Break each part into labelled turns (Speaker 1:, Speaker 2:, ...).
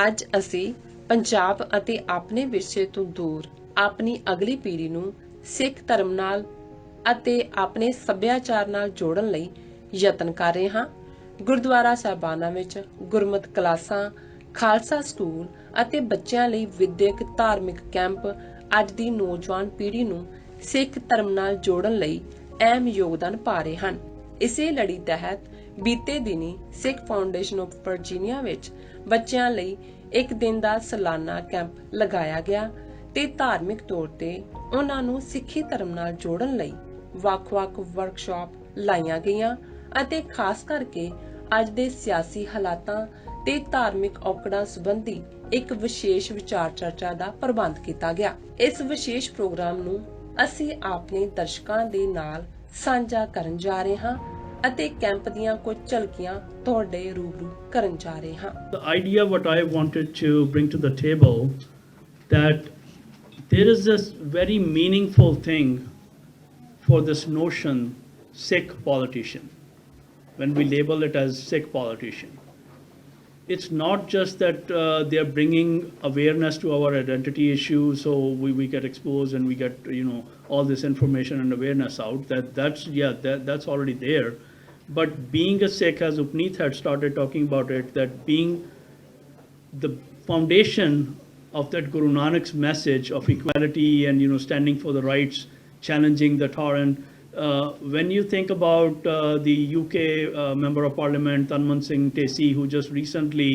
Speaker 1: ਅੱਜ ਅਸੀਂ ਪੰਜਾਬ ਅਤੇ ਆਪਣੇ ਵਿਰਸੇ ਤੋਂ ਦੂਰ ਆਪਣੀ ਅਗਲੀ ਪੀੜ੍ਹੀ ਨੂੰ ਸਿੱਖ ਧਰਮ ਨਾਲ ਅਤੇ ਆਪਣੇ ਸੱਭਿਆਚਾਰ ਨਾਲ ਜੋੜਨ ਲਈ ਯਤਨ ਕਰ ਰਹੇ ਹਾਂ। ਗੁਰਦੁਆਰਾ ਸਾਹਿਬਾਨਾਂ ਵਿੱਚ ਗੁਰਮਤਿ ਕਲਾਸਾਂ, ਖਾਲਸਾ ਸਕੂਲ ਅਤੇ ਬੱਚਿਆਂ ਲਈ ਵਿਦਿਅਕ ਧਾਰਮਿਕ ਕੈਂਪ ਅੱਜ ਦੀ ਨੌਜਵਾਨ ਪੀੜ੍ਹੀ ਨੂੰ ਸਿੱਖ ਧਰਮ ਨਾਲ ਜੋੜਨ ਲਈ ਅਹਿਮ ਯੋਗਦਾਨ ਪਾ ਰਹੇ ਹਨ। ਇਸੇ ਲੜੀ ਤਹਿਤ ਬੀਤੇ ਦਿਨੀ ਸਿੱਖ ਫਾਊਂਡੇਸ਼ਨ ਆਫ ਵਰਜੀਨੀਆ ਵਿੱਚ ਬੱਚਿਆਂ ਲਈ ਇੱਕ ਦਿਨ ਦਾ ਸਾਲਾਨਾ ਕੈਂਪ ਲਗਾਇਆ ਗਿਆ ਤੇ ਧਾਰਮਿਕ ਤੌਰ ਤੇ ਉਹਨਾਂ ਨੂੰ ਸਿੱਖੀ ਧਰਮ ਨਾਲ ਜੋੜਨ ਲਈ ਵੱਖ-ਵੱਖ ਵਰਕਸ਼ਾਪ ਲਾਈਆਂ ਗਈਆਂ ਅਤੇ ਖਾਸ ਕਰਕੇ ਅੱਜ ਦੇ ਸਿਆਸੀ ਹਾਲਾਤਾਂ ਤੇ ਧਾਰਮਿਕ ਔਕੜਾਂ ਸੰਬੰਧੀ ਇੱਕ ਵਿਸ਼ੇਸ਼ ਵਿਚਾਰ ਚਰਚਾ ਦਾ ਪ੍ਰਬੰਧ ਕੀਤਾ ਗਿਆ। ਇਸ ਵਿਸ਼ੇਸ਼ ਪ੍ਰੋਗਰਾਮ ਨੂੰ ਅਸੀਂ ਆਪਣੇ ਦਰਸ਼ਕਾਂ ਦੇ ਨਾਲ ਸਾਂਝਾ ਕਰਨ ਜਾ ਰਹੇ ਹਾਂ ਅਤੇ ਕੈਂਪ ਦੀਆਂ ਕੁਝ ਝਲਕੀਆਂ ਤੁਹਾਡੇ ਰੂਬਰੂ ਕਰਨ ਜਾ ਰਹੇ ਹਾਂ।
Speaker 2: The idea what I wanted to bring to the table that there is this very meaningful thing for this notion Sikh politician when we label it as Sikh politician. It's not just that they are bringing awareness to our identity issues, so we get exposed and we get all this information and awareness out. That's already there. But being a Sikh, as Upneet had started talking about it, that being the foundation of that Guru Nanak's message of equality and standing for the rights, challenging the tyrant. When you think about the UK Member of Parliament Tanman Singh Tesi, who just recently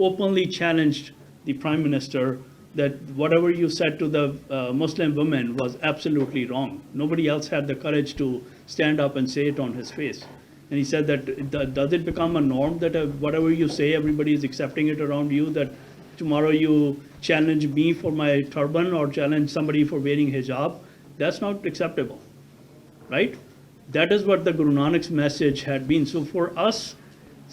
Speaker 2: openly challenged the Prime Minister that whatever you said to the Muslim women was absolutely wrong. Nobody else had the courage to stand up and say it on his face. And he said that does it become a norm that whatever you say, everybody is accepting it around you, that tomorrow you challenge me for my turban or challenge somebody for wearing hijab? That's not acceptable, right? That is what the Guru Nanak's message had been. So for us,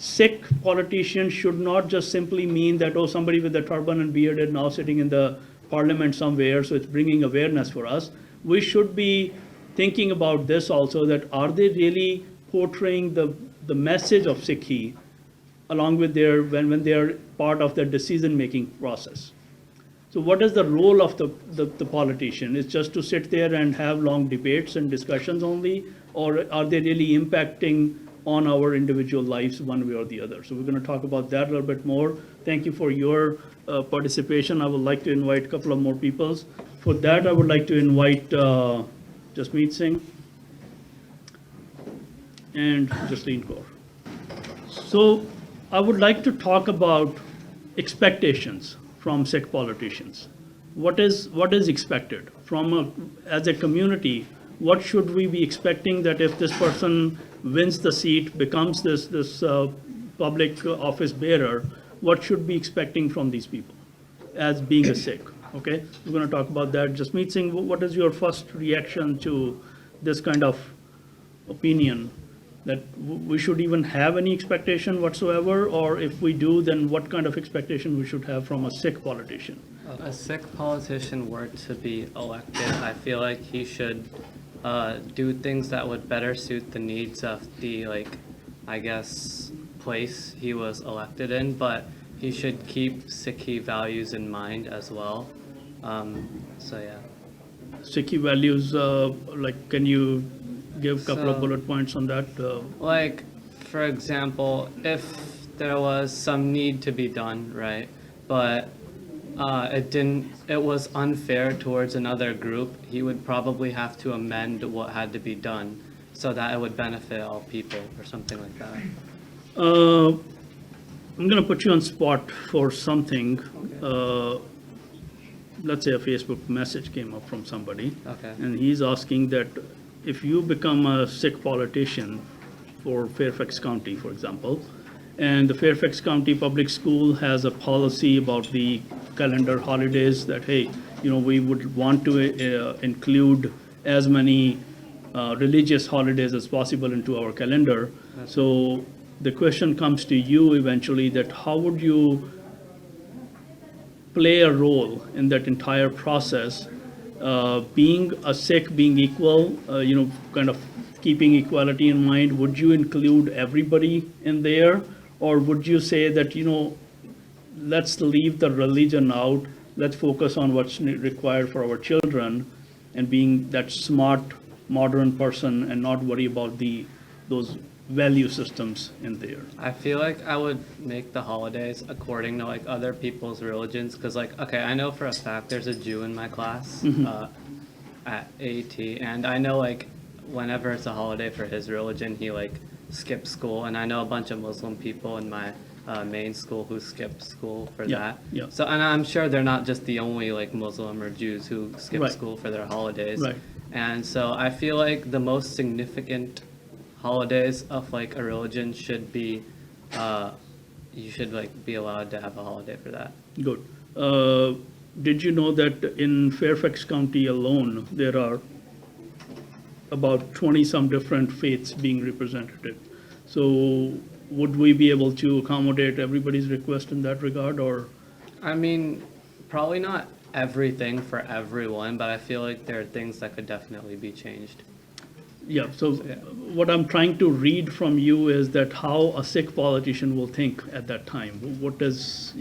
Speaker 2: Sikh politicians should not just simply mean that, oh, somebody with a turban and beard is now sitting in the parliament somewhere, so it's bringing awareness for us. We should be thinking about this also, that are they really portraying the message of Sikhi along with when they are part of the decision making process. So what is the role of the politician? It's just to sit there and have long debates and discussions only, or are they really impacting on our individual lives one way or the other? So we're going to talk about that a little bit more. Thank you for your participation. I would like to invite a couple of more people. For that, I would like to invite Jasmeet Singh and Jasleen Kaur. So I would like to talk about expectations from Sikh politicians. What is expected from as a community? What should we be expecting that if this person wins the seat, becomes this public office bearer, what should be expecting from these people as being a Sikh? Okay, we're going to talk about that. Jasmeet Singh, what is your first reaction to this kind of opinion, that we should even have any expectation whatsoever, or if we do, then what kind of expectation we should have from a Sikh politician?
Speaker 3: If a Sikh politician were to be elected, I feel like he should do things that would better suit the needs of the, place he was elected in, but he should keep Sikhi values in mind as well. So yeah.
Speaker 2: Sikhi values, can you give a couple of bullet points on that?
Speaker 3: For example, if there was some need to be done, right, but it was unfair towards another group, he would probably have to amend what had to be done so that it would benefit all people or something like that.
Speaker 2: I'm going to put you on spot for something. Okay. Let's say a Facebook message came up from somebody,
Speaker 3: okay,
Speaker 2: and he's asking that if you become a Sikh politician for Fairfax County, for example, and the Fairfax County Public School has a policy about the calendar holidays that, hey, we would want to include as many religious holidays as possible into our calendar. So the question comes to you eventually, that how would you play a role in that entire process, being a Sikh, being equal, kind of keeping equality in mind? Would you include everybody in there, or would you say that let's leave the religion out. Let's focus on what's required for our children, and being that smart, modern person, and not worry about those value systems in there.
Speaker 3: I feel like I would make the holidays according to like other people's religions, because like, okay, I know for a fact there's a Jew in my class at AET, and I know like whenever it's a holiday for his religion, he like skips school, and I know a bunch of Muslim people in my main school who skip school for
Speaker 2: Yeah,
Speaker 3: that.
Speaker 2: yeah.
Speaker 3: So, and I'm sure they're not just the only like Muslim or Jews who skip
Speaker 2: Right.
Speaker 3: school for their holidays.
Speaker 2: Right.
Speaker 3: And so I feel like the most significant holidays of like a religion should be, you should like be allowed to have a holiday for that.
Speaker 2: Good. Did you know that in Fairfax County alone, there are about 20 some different faiths being represented? So would we be able to accommodate everybody's request in that regard, or?
Speaker 3: I mean, probably not everything for everyone, but I feel like there are things that could definitely be changed.
Speaker 2: Yeah, so
Speaker 3: Yeah.
Speaker 2: what I'm trying to read from you is that how a Sikh politician will think at that time. What does,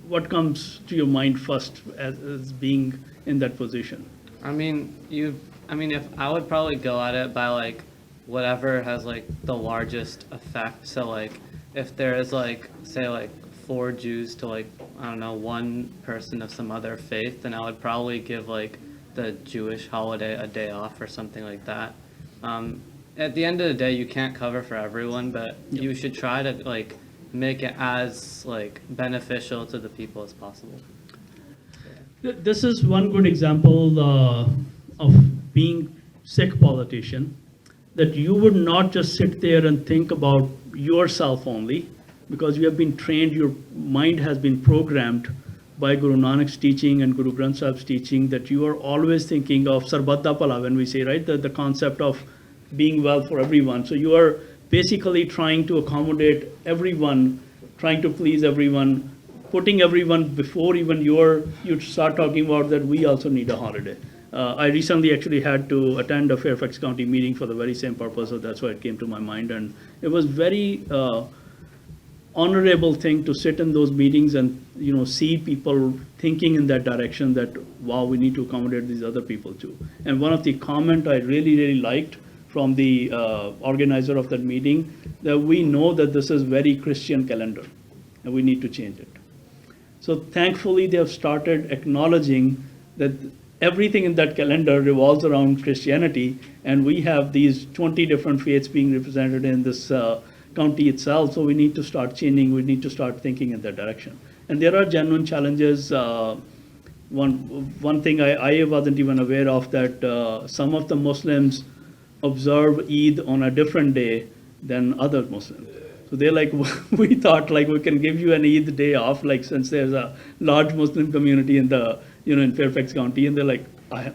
Speaker 2: what comes to your mind first as being in that position?
Speaker 3: I mean, if I would probably go at it by like whatever has like the largest effect. So like if there is like, say like 4 Jews to like, I don't know, 1 person of some other faith, then I would probably give like the Jewish holiday a day off or something like that. At the end of the day, you can't cover for everyone, but you should try to like make it as like beneficial to the people as possible.
Speaker 2: This is one good example of being Sikh politician, that you would not just sit there and think about yourself only, because you have been trained, your mind has been programmed by Guru Nanak's teaching and Guru Granth Sahib's teaching, that you are always thinking of Sarbat Pala, when we say, right, the concept of being well for everyone. So you are basically trying to accommodate everyone, trying to please everyone, putting everyone before even you start talking about that we also need a holiday. I recently actually had to attend a Fairfax County meeting for the very same purpose, so that's why it came to my mind. And it was very honorable thing to sit in those meetings and see people thinking in that direction, that wow, we need to accommodate these other people too. And one of the comment I really liked from the organizer of that meeting, that we know that this is very Christian calendar and we need to change it. So thankfully they have started acknowledging that everything in that calendar revolves around Christianity, and we have these 20 different faiths being represented in this county itself. So we need to start changing, we need to start thinking in that direction. And there are genuine challenges. One thing I wasn't even aware of, that some of the Muslims observe Eid on a different day than other Muslims. So they're like, we thought like we can give you an Eid day off, like since there's a large Muslim community in the, in Fairfax County, and they're like,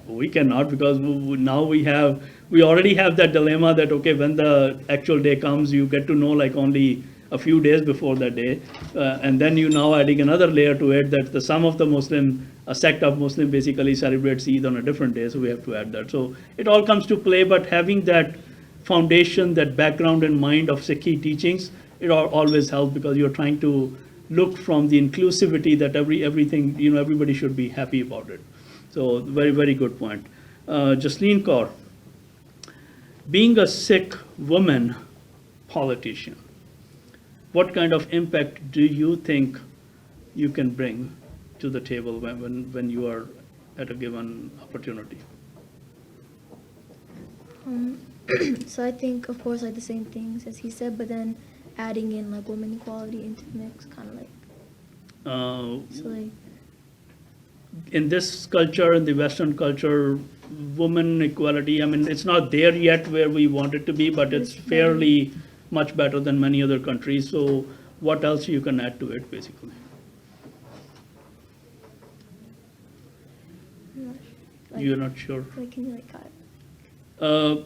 Speaker 2: we cannot, because now we already have that dilemma that, okay, when the actual day comes, you get to know like only a few days before that day. And then you now adding another layer to it, that a sect of Muslim basically celebrates Eid on a different day, so we have to add that. So it all comes to play, but having that foundation, that background and mind of Sikhi teachings, it always helps, because you're trying to look from the inclusivity that everything, everybody should be happy about it. So very good point. Jasleen Kaur, being a Sikh woman politician, what kind of impact do you think you can bring to the table when you are at a given opportunity?
Speaker 4: So I think, of course, like the same things as he said, but then adding in like women equality into the mix, kind of like. So like.
Speaker 2: In this culture, in the Western culture, women equality, I mean, it's not there yet where we want it to be, but it's fairly much better than many other countries. So what else you can add to it, basically?
Speaker 4: Like,
Speaker 2: You're not sure?
Speaker 4: Like, can you like cut?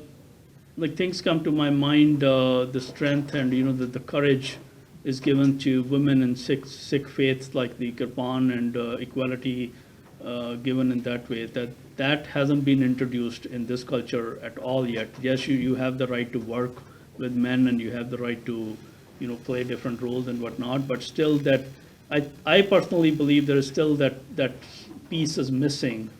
Speaker 2: Like things come to my mind, the strength and the courage is given to women in Sikh faiths, like the Kirpan, and equality given in that way. That hasn't been introduced in this culture at all yet. Yes, you have the right to work with men, and you have the right to play different roles and whatnot, but still that I personally believe there is still that piece is missing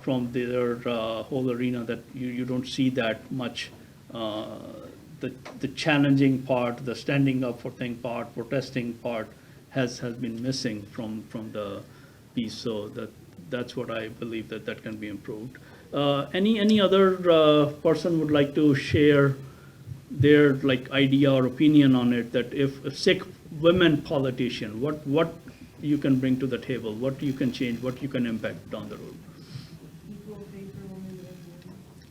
Speaker 2: from their whole arena, that you don't see that much. The challenging part, the standing up for thing part, protesting part has been missing from the piece. So that's what I believe, that can be improved. Any other person would like to share their like idea or opinion on it, that if a Sikh women politician, what you can bring to the table, what you can change, what you can impact down the road?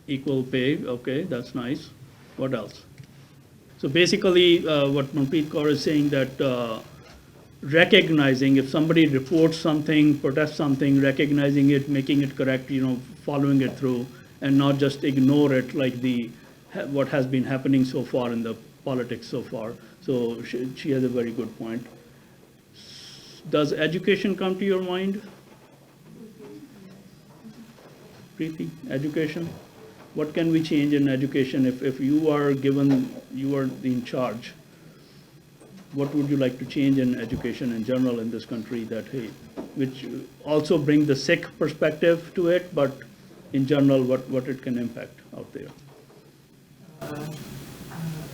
Speaker 2: Equal pay, okay, that's nice. What else? So basically, what Manpreet Kaur is saying, that recognizing if somebody reports something, protests something, recognizing it, making it correct, following it through, and not just ignore it like what has been happening so far in the politics so far. So she has a very good point. Does education come to your mind? Preeti, education? What can we change in education if you are in charge? What would you like to change in education in general in this country, which also bring the Sikh perspective to it, but in general, what it can impact out there?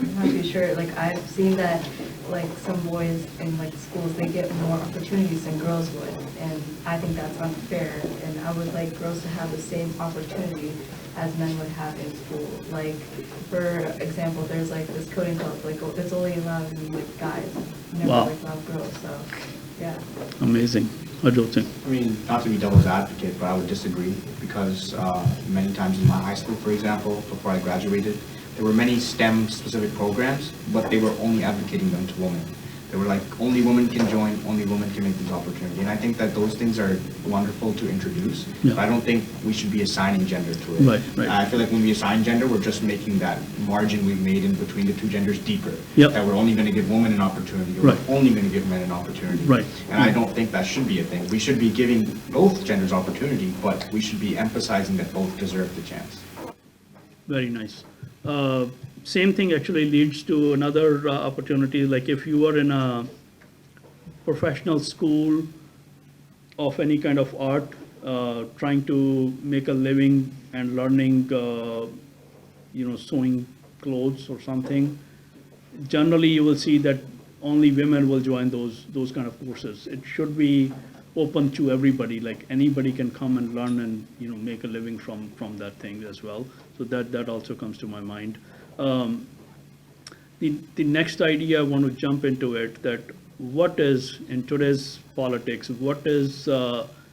Speaker 5: I'm not too sure. Like, I've seen that, like, some boys in, like, schools, they get more opportunities than girls would, and I think that's unfair, and I would like girls to have the same opportunity as men would have in school. Like, for example, there's, like, this coding club, like, it's only allowed like, guys, never,
Speaker 2: Wow.
Speaker 5: like, allowed girls, so, yeah.
Speaker 2: Amazing. Harjot Singh.
Speaker 6: I mean, not to be devil's advocate, but I would disagree, because many times in my high school, for example, before I graduated, there were many STEM-specific programs, but they were only advocating them to women. They were like, only women can join, only women can make these opportunities. And I think that those things are wonderful to introduce,
Speaker 2: Yeah.
Speaker 6: but I don't think we should be assigning gender to it.
Speaker 2: Right.
Speaker 6: I feel like when we assign gender, we're just making that margin we've made in between the two genders deeper.
Speaker 2: Yep.
Speaker 6: That we're only going to give women an opportunity, or
Speaker 2: Right.
Speaker 6: we're only going to give men an opportunity.
Speaker 2: Right.
Speaker 6: And I don't think that should be a thing. We should be giving both genders opportunity, but we should be emphasizing that both deserve the chance.
Speaker 2: Very nice. Same thing actually leads to another opportunity, like if you are in a professional school of any kind of art, trying to make a living and learning, sewing clothes or something, generally you will see that only women will join those kind of courses. It should be open to everybody, like anybody can come and learn and make a living from that thing as well. So that also comes to my mind. The next idea I want to jump into it, that what is in today's politics, what is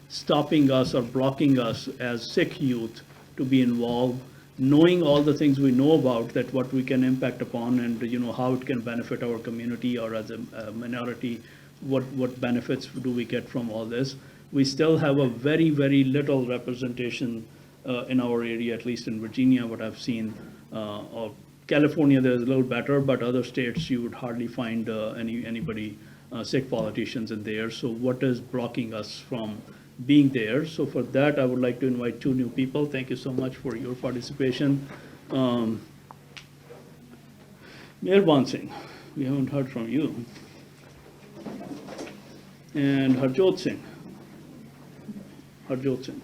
Speaker 2: stopping us or blocking us as Sikh youth to be involved, knowing all the things we know about, that what we can impact upon, and how it can benefit our community, or as a minority, what benefits do we get from all this. We still have a very, very little representation in our area, at least in Virginia, what I've seen. Or California, there's a little better, but other states you would hardly find anybody, Sikh politicians in there. So what is blocking us from being there? So for that, I would like to invite two new people. Thank you so much for your participation. Mehrbaan Singh, we haven't heard from you. And Harjot Singh. Harjot Singh.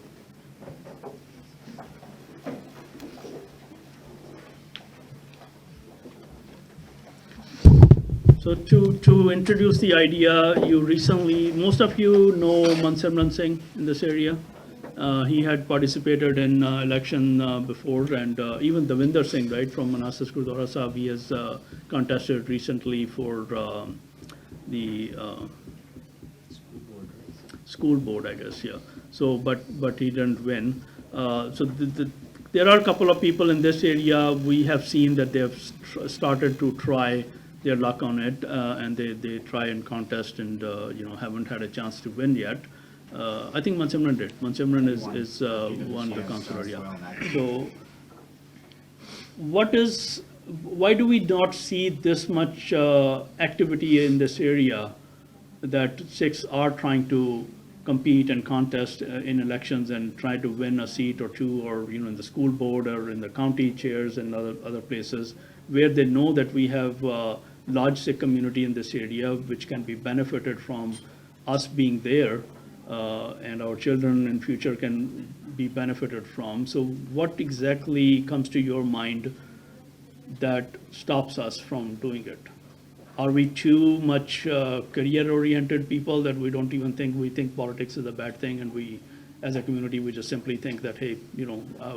Speaker 2: So to introduce the idea, most of you know Mansimran Singh in this area. He had participated in election before, and even Davinder Singh, right, from Manassas Gurdwara Sahib, he has contested recently for the school board, I guess, yeah. So, but he didn't win. So there are a couple of people in this area. We have seen that they have started to try their luck on it, and they try and contest, and haven't had a chance to win yet. I think Mansimran did. Mansimran is won the councillor, yeah. So why do we not see this much activity in this area, that Sikhs are trying to compete and contest in elections and try to win a seat or two, or in the school board or in the county chairs and other places, where they know that we have large Sikh community in this area, which can be benefited from us being there and our children in future can be benefited from. So what exactly comes to your mind that stops us from doing it? Are we too much career-oriented people that we don't even think, we think politics is a bad thing, and we, as a community, we just simply think that, hey,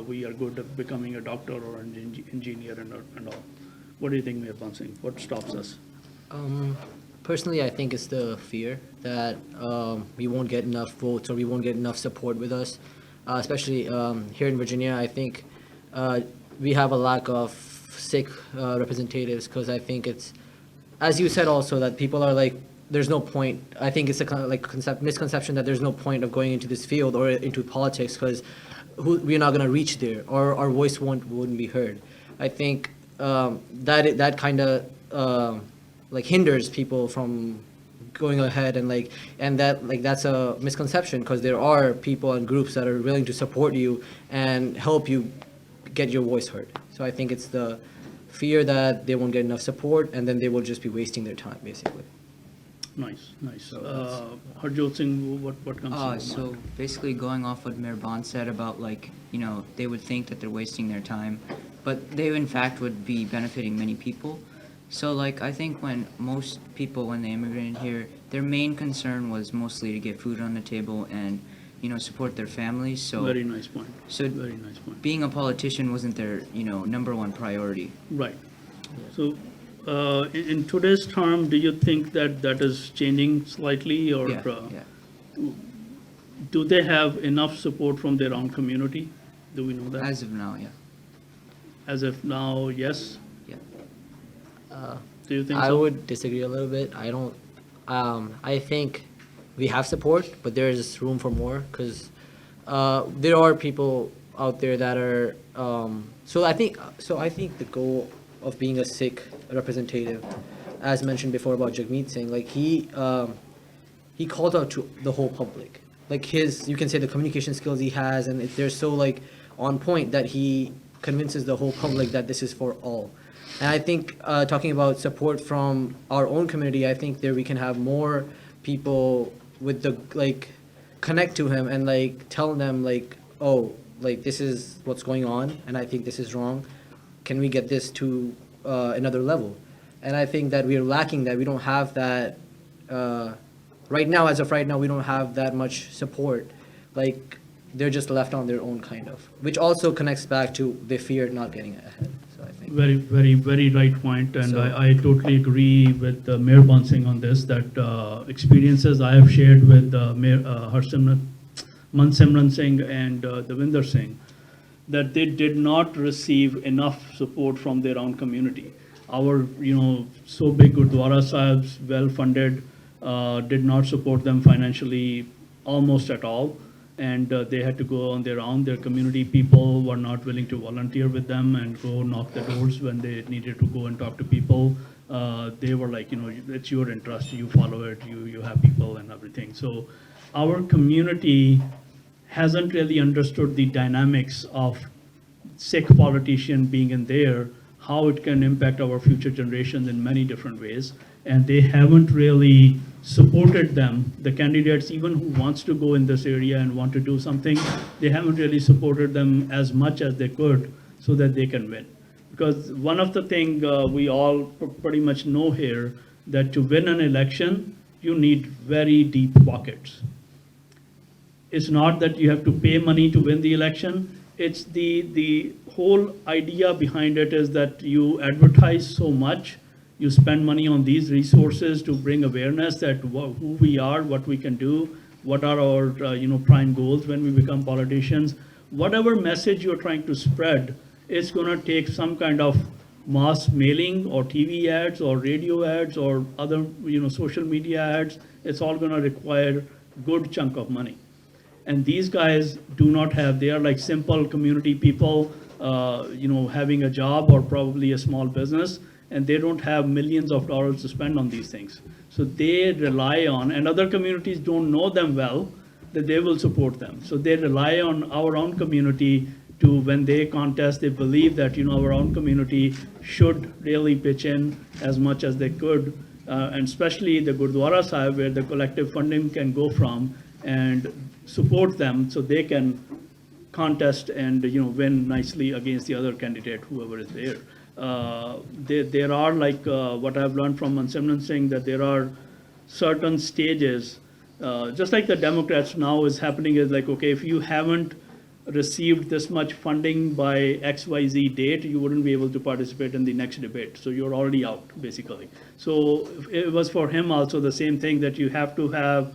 Speaker 2: we are good at becoming a doctor or an engineer and all? What do you think, Mayor Bansing? What stops us?
Speaker 7: Personally, I think it's the fear that we won't get enough votes or we won't get enough support with us, especially here in Virginia. I think we have a lack of Sikh representatives because I think it's, as you said also, that people are like, there's no point. I think it's a kind of like misconception that there's no point of going into this field or into politics because we're not going to reach there or our voice wouldn't be heard. I think that kind of like hinders people from going ahead and that's a misconception because there are people and groups that are willing to support you and help you get your voice heard. So I think it's the fear that they won't get enough support and then they will just be wasting their time basically.
Speaker 2: Nice. Harjot Singh, what comes to your mind?
Speaker 8: So basically going off what Mayor Bond said about they would think that they're wasting their time, but they in fact would be benefiting many people. So I think when most people, when they immigrated here, their main concern was mostly to get food on the table and, support their families. So
Speaker 2: Very nice point.
Speaker 8: So
Speaker 2: Very nice point.
Speaker 8: being a politician wasn't their, number one priority.
Speaker 2: Right. So in today's term, do you think that is changing slightly or
Speaker 8: Yeah.
Speaker 2: do they have enough support from their own community? Do we know that?
Speaker 8: As of now, yeah.
Speaker 2: As of now, yes?
Speaker 8: Yeah.
Speaker 2: Do you think
Speaker 7: I
Speaker 2: so?
Speaker 7: would disagree a little bit. I don't. I think we have support, but there is room for more because there are people out there that are. So I think the goal of being a Sikh representative, as mentioned before about Jagmeet Singh, he called out to the whole public. You can say the communication skills he has, and they're so on point that he convinces the whole public that this is for all. And I think talking about support from our own community, I think there we can have more people with the connect to him and tell them this is what's going on and I think this is wrong. Can we get this to another level? And I think that we are lacking that. We don't have that right now. As of right now, we don't have that much support. They're just left on their own kind of, which also connects back to the fear not getting ahead. So I think.
Speaker 2: Very, very, very right point, and
Speaker 7: So-
Speaker 2: I totally agree with Mayor Bansing on this, that experiences I have shared with Mayor Mansimran Singh and Devinder Singh, that they did not receive enough support from their own community. Our, so big Gurdwara Sahibs, well-funded, did not support them financially almost at all. And they had to go on their own. Their community people were not willing to volunteer with them and go knock the doors when they needed to go and talk to people. They were like, it's your interest, you follow it, you have people and everything. So our community hasn't really understood the dynamics of Sikh politician being in there, how it can impact our future generations in many different ways. And they haven't really supported them, the candidates even who wants to go in this area and want to do something, they haven't really supported them as much as they could so that they can win. Because one of the things we all pretty much know here, that to win an election, you need very deep pockets. It's not that you have to pay money to win the election. It's the whole idea behind it is that you advertise so much, you spend money on these resources to bring awareness that who we are, what we can do, what are our prime goals when we become politicians. Whatever message you're trying to spread, it's going to take some kind of mass mailing or TV ads or radio ads or other social media ads. It's all going to require good chunk of money. And these guys do not have, they are like simple community people, having a job or probably a small business, and they don't have millions of dollars to spend on these things. So they rely on, and other communities don't know them well, that they will support them. So they rely on our own community to, when they contest, they believe that our own community should really pitch in as much as they could and especially the Gurdwara Sahib, where the collective funding can go from, and support them so they can contest and win nicely against the other candidate, whoever is there. There are like what I've learned from Mansimran Singh, that there are certain stages, just like the Democrats now is happening is like, okay, if you haven't received this much funding by XYZ date, you wouldn't be able to participate in the next debate. So you're already out, basically. So it was for him also the same thing, that you have to have,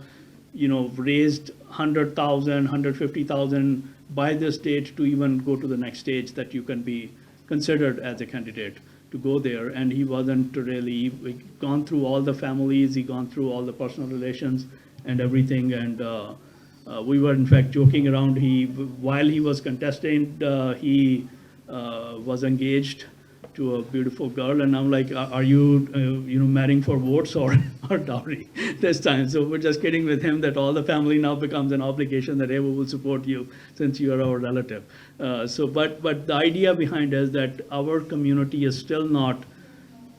Speaker 2: raised 100,000, 150,000 by this date to even go to the next stage that you can be considered as a candidate to go there. And he wasn't really gone through all the families, he gone through all the personal relations and everything. And we were in fact joking around. While he was contesting, he was engaged to a beautiful girl, and I'm like, are you marrying for votes or dowry this time? So we're just kidding with him that all the family now becomes an obligation, that hey, we will support you since you are our relative. But the idea behind is that our community is still not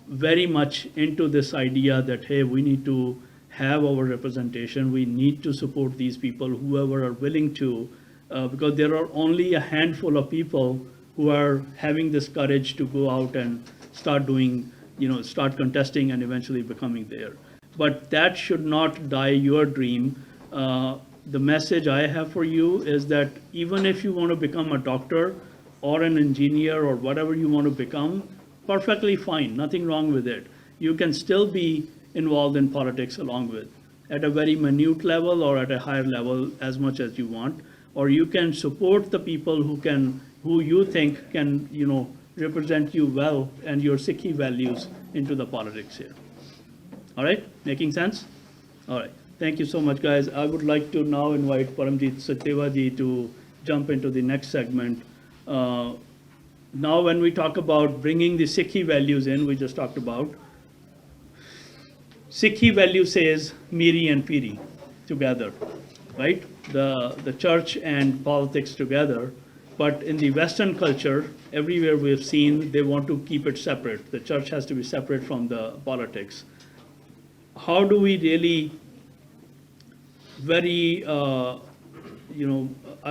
Speaker 2: very much into this idea that hey, we need to have our representation, we need to support these people, whoever are willing to, because there are only a handful of people who are having this courage to go out and start doing, start contesting and eventually becoming there. But that should not die your dream. The message I have for you is that even if you want to become a doctor or an engineer or whatever you want to become, perfectly fine, nothing wrong with it. You can still be involved in politics along with, at a very minute level or at a higher level, as much as you want, or you can support the people who you think can, represent you well and your Sikhi values into the politics here. All right, making sense? All right, thank you so much, guys. I would like to now invite Paramjit Satyawaji to jump into the next segment. Now, when we talk about bringing the Sikhi values in, we just talked about, Sikhi value says Miri and Piri together, right? The church and politics together. But in the Western culture, everywhere we've seen, they want to keep it separate. The church has to be separate from the politics. How do we really very, I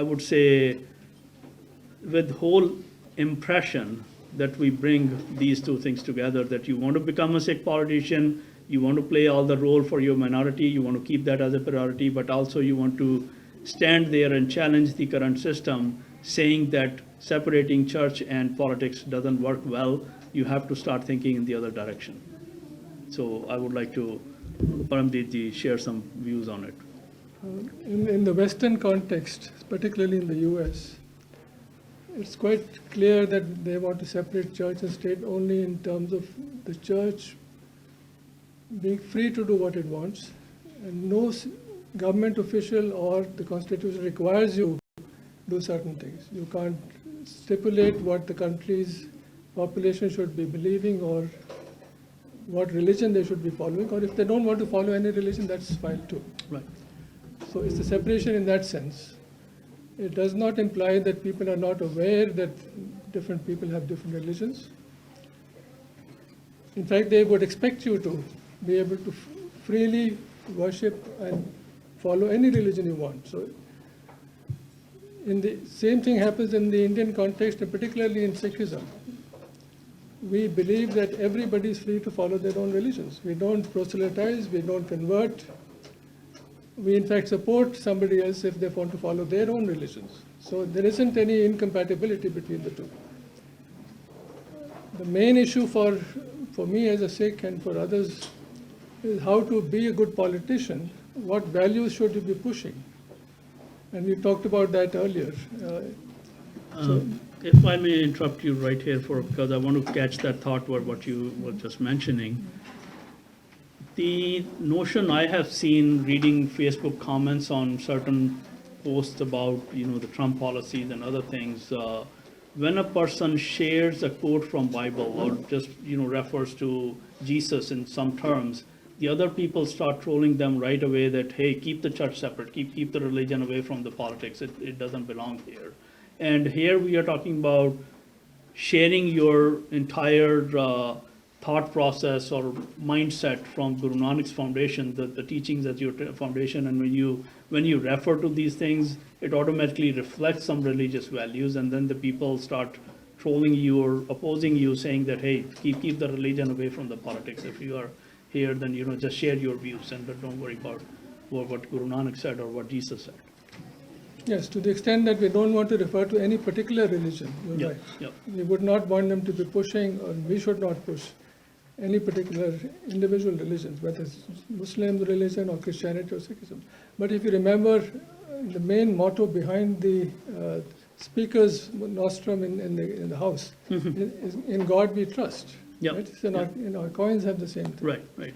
Speaker 2: would say, with whole impression that we bring these two things together, that you want to become a Sikh politician, you want to play all the role for your minority, you want to keep that as a priority, but also you want to stand there and challenge the current system, saying that separating church and politics doesn't work well. You have to start thinking in the other direction. So I would like to, Paramjit share some views on it.
Speaker 9: In the Western context, particularly in the US, it's quite clear that they want to separate church and state only in terms of the church being free to do what it wants, and no government official or the constitution requires you to do certain things. You can't stipulate what the country's population should be believing or what religion they should be following, or if they don't want to follow any religion, that's fine too.
Speaker 2: Right.
Speaker 9: So it's a separation in that sense. It does not imply that people are not aware that different people have different religions. In fact, they would expect you to be able to freely worship and follow any religion you want. So the same thing happens in the Indian context, and particularly in Sikhism. We believe that everybody is free to follow their own religions. We don't proselytize, we don't convert. We in fact support somebody else if they want to follow their own religions. So there isn't any incompatibility between the two. The main issue for me as a Sikh and for others is how to be a good politician. What values should you be pushing? And we talked about that earlier.
Speaker 2: If I may interrupt you right here because I want to catch that thought what you were just mentioning. The notion I have seen reading Facebook comments on certain posts about the Trump policies and other things, when a person shares a quote from Bible or just refers to Jesus in some terms, the other people start trolling them right away that hey, keep the church separate, keep the religion away from the politics. It doesn't belong here. And here we are talking about sharing your entire thought process or mindset from Guru Nanak's foundation, the teachings at your foundation, and when you refer to these things, it automatically reflects some religious values, and then the people start trolling you or opposing you, saying that, hey, keep the religion away from the politics. If you are here, then just share your views and don't worry about what Guru Nanak said or what Jesus said.
Speaker 9: Yes, to the extent that we don't want to refer to any particular religion, you're
Speaker 2: Yeah,
Speaker 9: right.
Speaker 2: yeah.
Speaker 9: We would not want them to be pushing, or we should not push any particular individual religions, whether it's Muslim religion or Christianity or Sikhism. But if you remember, the main motto behind the speaker's nostrum in the house is "In God we trust."
Speaker 2: Yeah,
Speaker 9: Right? So our coins have the same thing.
Speaker 2: Right.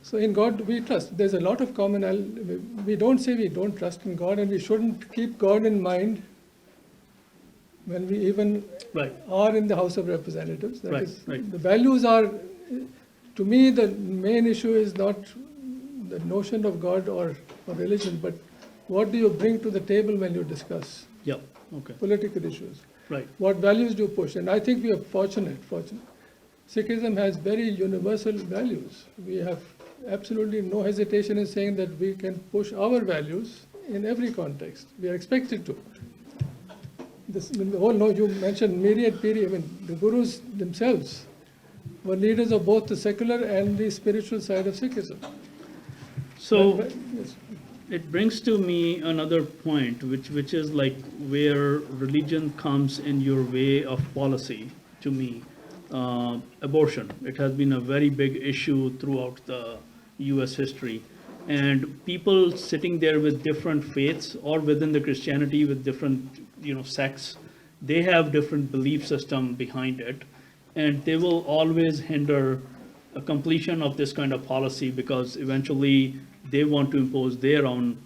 Speaker 9: So in God we trust. There's a lot of commonality. We don't say we don't trust in God, and we shouldn't keep God in mind when we even
Speaker 2: Right.
Speaker 9: are in the House of Representatives. That
Speaker 2: Right,
Speaker 9: is,
Speaker 2: right.
Speaker 9: the values are, to me, the main issue is not the notion of God or religion, but what do you bring to the table when you discuss
Speaker 2: Yeah, okay,
Speaker 9: political issues?
Speaker 2: right.
Speaker 9: What values do you push? And I think we are fortunate. Sikhism has very universal values. We have absolutely no hesitation in saying that we can push our values in every context. We are expected to. You mentioned Miri and Piri. I mean, the gurus themselves were leaders of both the secular and the spiritual side of Sikhism.
Speaker 2: So
Speaker 9: Yes.
Speaker 2: it brings to me another point, which is like where religion comes in your way of policy. To me, abortion. It has been a very big issue throughout the U.S. history, and people sitting there with different faiths or within the Christianity with different sects, they have different belief system behind it, and they will always hinder a completion of this kind of policy because eventually they want to impose their own,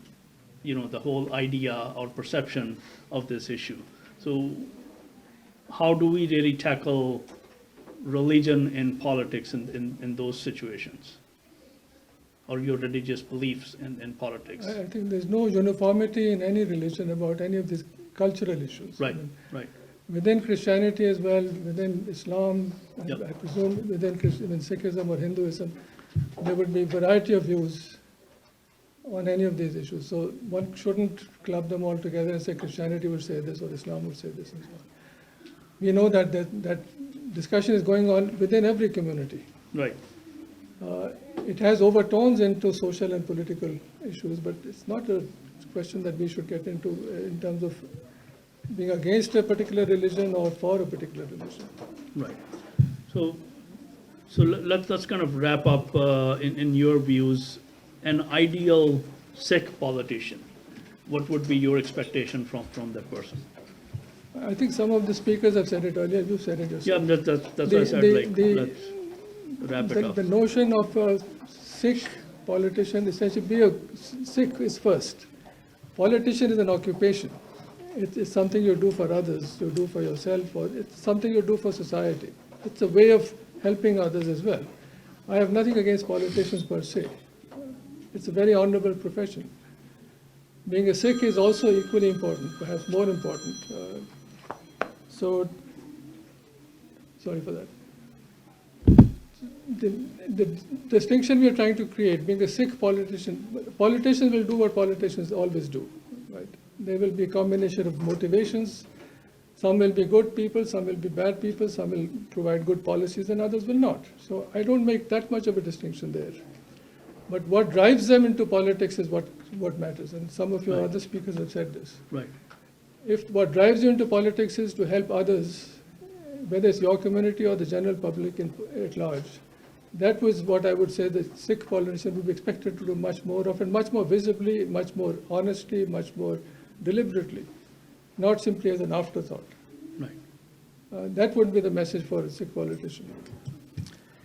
Speaker 2: the whole idea or perception of this issue. So how do we really tackle religion in politics in those situations? Or your religious beliefs in politics?
Speaker 9: I think there's no uniformity in any religion about any of these cultural issues.
Speaker 2: Right,
Speaker 9: I mean,
Speaker 2: right.
Speaker 9: within Christianity as well, within Islam,
Speaker 2: Yep.
Speaker 9: I presume within Sikhism or Hinduism, there would be a variety of views on any of these issues. So one shouldn't club them all together and say Christianity would say this or Islam would say this and so on. We know that discussion is going on within every community.
Speaker 2: Right.
Speaker 9: It has overtones into social and political issues, but it's not a question that we should get into in terms of being against a particular religion or for a particular religion.
Speaker 2: Right. So let's kind of wrap up in your views. An ideal Sikh politician, what would be your expectation from that person?
Speaker 9: I think some of the speakers have said it earlier. You said it
Speaker 2: Yeah,
Speaker 9: yourself.
Speaker 2: that's what I said. Let's wrap it up.
Speaker 9: The notion of a Sikh politician, essentially, be a Sikh is first. Politician is an occupation. It's something you do for others, you do for yourself, or it's something you do for society. It's a way of helping others as well. I have nothing against politicians per se. It's a very honorable profession. Being a Sikh is also equally important, perhaps more important. Sorry for that. The distinction we are trying to create, being a Sikh politician, politicians will do what politicians always do, right? There will be a combination of motivations. Some will be good people, some will be bad people, some will provide good policies and others will not. So I don't make that much of a distinction there. But what drives them into politics is what matters. And some of your
Speaker 2: Right.
Speaker 9: other speakers have said this.
Speaker 2: Right.
Speaker 9: If what drives you into politics is to help others, whether it's your community or the general public at large, that was what I would say the Sikh politician would be expected to do much more of, and much more visibly, much more honestly, much more deliberately, not simply as an afterthought.
Speaker 2: Right.
Speaker 9: That would be the message for a Sikh politician.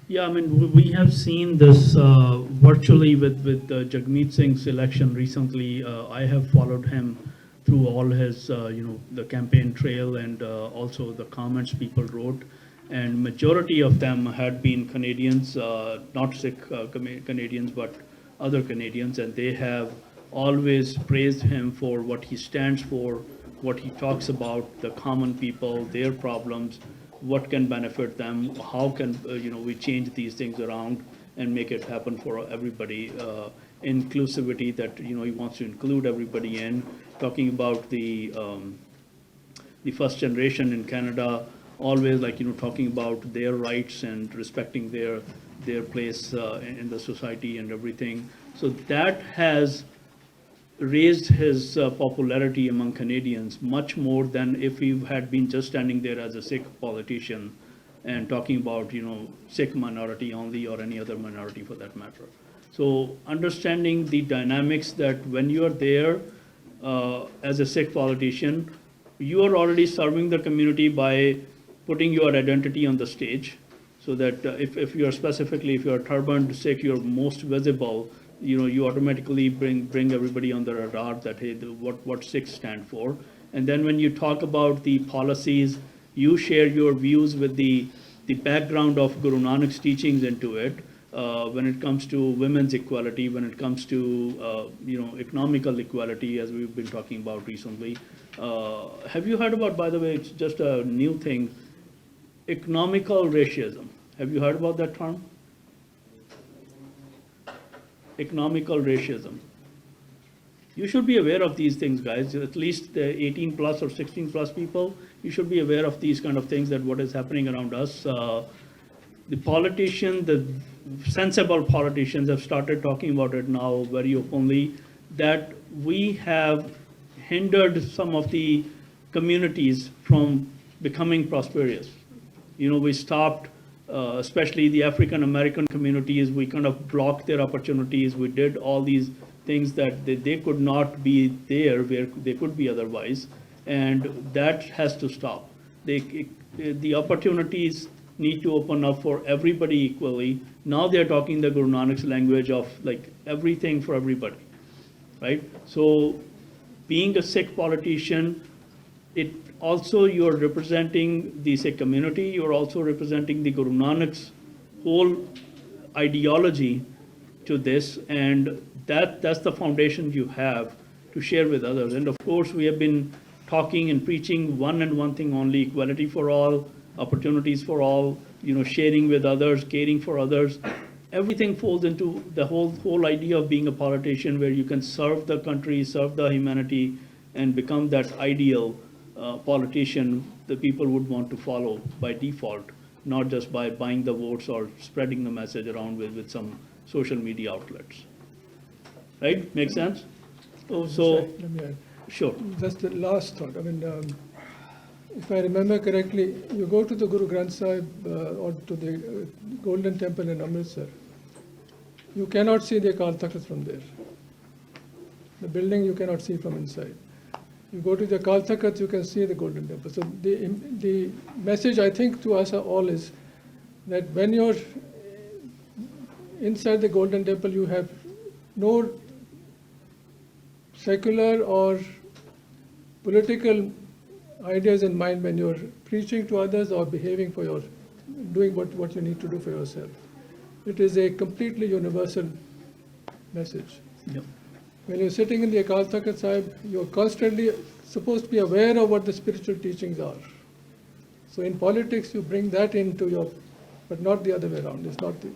Speaker 2: Yeah, I mean, we have seen this virtually with Jagmeet Singh's election recently. I have followed him through all his, the campaign trail and also the comments people wrote. And majority of them had been Canadians, not Sikh Canadians, but other Canadians, and they have always praised him for what he stands for, what he talks about, the common people, their problems, what can benefit them, how can we change these things around and make it happen for everybody. Inclusivity, that he wants to include everybody in. Talking about the first generation in Canada, always talking about their rights and respecting their place in the society and everything. So that has raised his popularity among Canadians much more than if he had been just standing there as a Sikh politician and talking about Sikh minority only or any other minority for that matter. So understanding the dynamics that when you are there as a Sikh politician, you are already serving the community by putting your identity on the stage, so that if you are specifically, if you are turbaned Sikh, you're most visible. You automatically bring everybody on the radar that, hey, what Sikhs stand for. And then when you talk about the policies, you share your views with the background of Guru Nanak's teachings into it. When it comes to women's equality, when it comes to economical equality, as we've been talking about recently. Have you heard about, by the way, it's just a new thing, economical racism? Have you heard about that term? Economical racism. You should be aware of these things, guys. At least the 18 plus or 16 plus people, you should be aware of these kind of things, that what is happening around us. The politicians, the sensible politicians have started talking about it now very openly, that we have hindered some of the communities from becoming prosperous. We stopped, especially the African American communities, we kind of blocked their opportunities. We did all these things that they could not be there where they could be otherwise, and that has to stop. The opportunities need to open up for everybody equally. Now they're talking the Guru Nanak's language of like everything for everybody, right? So being a Sikh politician, it also, you're representing the Sikh community, you're also representing the Guru Nanak's whole ideology to this, and that's the foundation you have to share with others. And of course, we have been talking and preaching one thing only: equality for all, opportunities for all, sharing with others, caring for others. Everything falls into the whole idea of being a politician, where you can serve the country, serve the humanity, and become that ideal politician the people would want to follow by default, not just by buying the votes or spreading the message around with some social media outlets. Right? Make sense? So
Speaker 9: Let me add.
Speaker 2: sure.
Speaker 9: Just the last thought. I mean, if I remember correctly, you go to the Guru Granth Sahib or to the Golden Temple in Amritsar, you cannot see the Akal Takht from there. The building you cannot see from inside. You go to the Akal Takht, you can see the Golden Temple. So the message, I think, to us all is that when you're inside the Golden Temple, you have no secular or political ideas in mind when you're preaching to others or behaving for doing what you need to do for yourself. It is a completely universal message.
Speaker 2: Yep.
Speaker 9: When you're sitting in the Akal Takht Sahib, you're constantly supposed to be aware of what the spiritual teachings are. So in politics, you bring that into but not the other way around. It's not the.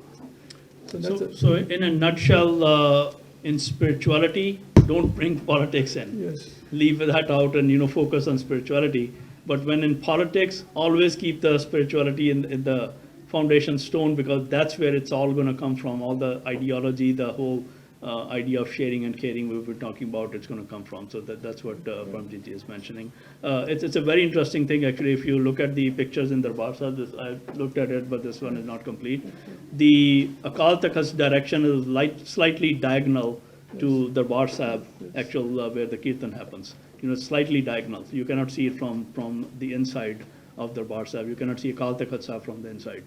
Speaker 2: So in a nutshell, in spirituality, don't bring politics in.
Speaker 9: Yes.
Speaker 2: Leave that out and focus on spirituality. But when in politics, always keep the spirituality in the foundation stone, because that's where it's all going to come from. All the ideology, the whole idea of sharing and caring we were talking about, it's going to come from. So that's what Paramjit is mentioning. It's a very interesting thing, actually. If you look at the pictures in Darbar Sahib, I looked at it, but this one is not complete. The Akal Takht's direction is slightly diagonal to Darbar Sahib, actual where the Kirtan happens. It's slightly diagonal. You cannot see it from the inside of Darbar Sahib. You cannot see Akal Takht Sahib from the inside.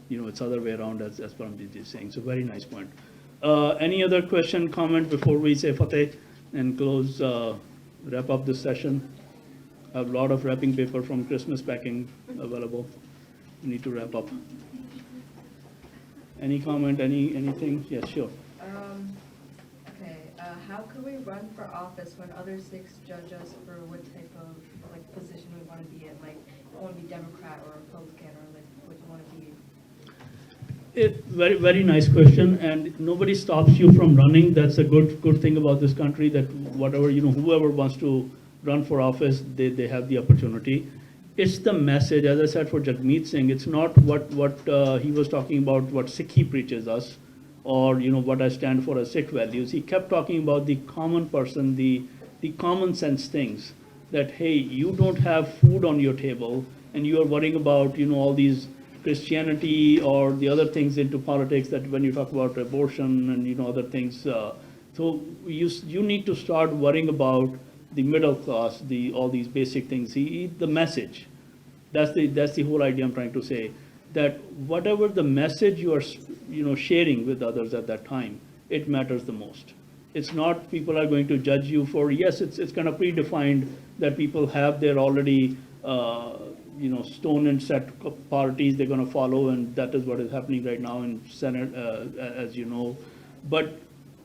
Speaker 2: It's other way around, as Paramjit is saying. So very nice point. Any other question, comment before we say Fateh and close, wrap up this session? I have a lot of wrapping paper from Christmas packing available. We need to wrap up. Any comment, anything? Yes, sure.
Speaker 5: Okay, how can we run for office when other Sikhs judge us for what type of position we want to be in? Like, want to be Democrat or Republican, or like what you want to be?
Speaker 2: Very, very nice question, and nobody stops you from running. That's a good thing about this country, that whatever, whoever wants to run for office, they have the opportunity. It's the message, as I said, for Jagmeet Singh, it's not what he was talking about, what Sikhi preaches us, or, what I stand for as Sikh values. He kept talking about the common person, the common sense things, that, hey, you don't have food on your table, and you are worrying about, all these Christianity or the other things into politics, that when you talk about abortion and other things, so you need to start worrying about the middle class, all these basic things. The message, that's the whole idea I'm trying to say, that whatever the message you are sharing with others at that time, it matters the most. It's not people are going to judge you for, yes, it's kind of predefined that people have their already stone and set parties they're going to follow, and that is what is happening right now in Senate, as you know. But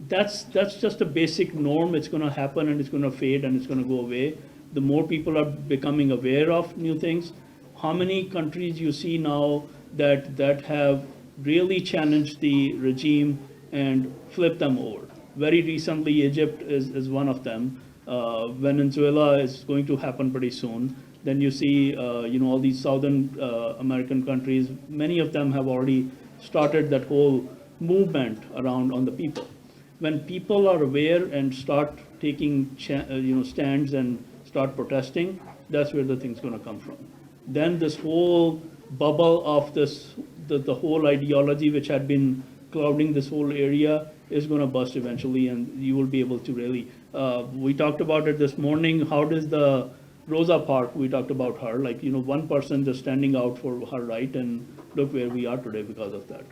Speaker 2: that's just a basic norm. It's going to happen, and it's going to fade, and it's going to go away. The more people are becoming aware of new things, how many countries you see now that have really challenged the regime and flipped them over. Very recently, Egypt is one of them. Venezuela is going to happen pretty soon. Then you see, all these southern American countries, many of them have already started that whole movement around on the people. When people are aware and start taking stands and start protesting, that's where the thing's going to come from. Then this whole bubble of the whole ideology which had been clouding this whole area is going to burst eventually, and you will be able to really. We talked about it this morning. How does the Rosa Parks, we talked about her, one person just standing out for her right, and look where we are today because of that.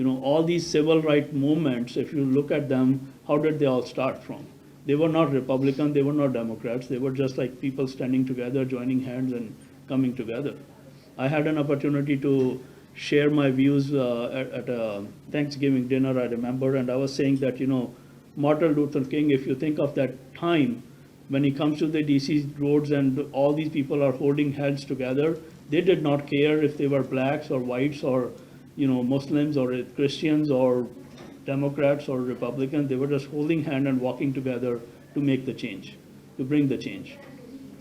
Speaker 2: All these civil rights movements, if you look at them, how did they all start from? They were not Republican, they were not Democrats, they were just like people standing together, joining hands and coming together. I had an opportunity to share my views at a Thanksgiving dinner, I remember, and I was saying that, Martin Luther King, if you think of that time, when he comes to the DC roads and all these people are holding hands together, they did not care if they were blacks or whites or Muslims or Christians or Democrats or Republicans. They were just holding hand and walking together to make the change, to bring the change.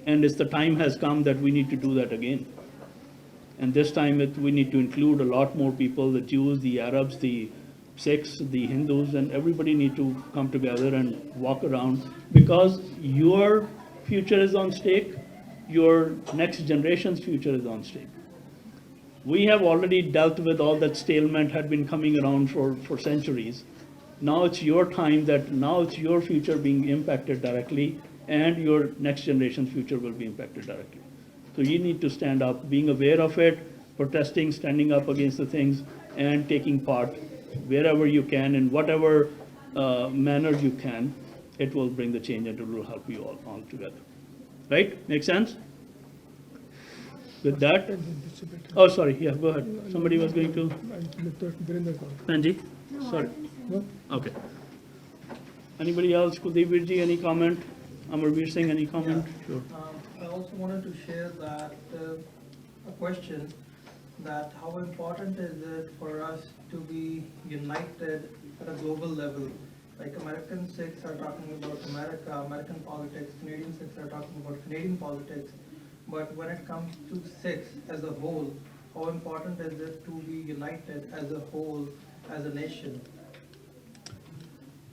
Speaker 2: And it's the time has come that we need to do that again. And this time we need to include a lot more people, the Jews, the Arabs, the Sikhs, the Hindus, and everybody need to come together and walk around, because your future is on stake, your next generation's future is on stake. We have already dealt with all that stalemate had been coming around for centuries. Now it's your time, now it's your future being impacted directly, and your next generation's future will be impacted directly. So you need to stand up, being aware of it, protesting, standing up against the things, and taking part wherever you can, in whatever manner you can. It will bring the change, and it will help you all together. Right? Make sense? With that, oh, sorry, yeah, go ahead. Somebody was going to. Nanji? Sorry. Okay. Anybody else? Kuldeep Virji, any comment? Amarveer Singh, any comment? Sure.
Speaker 10: I also wanted to share that a question, that how important is it for us to be united at a global level? Like American Sikhs are talking about America, American politics, Canadian Sikhs are talking about Canadian politics. But when it comes to Sikhs as a whole, how important is it to be united as a whole, as a nation,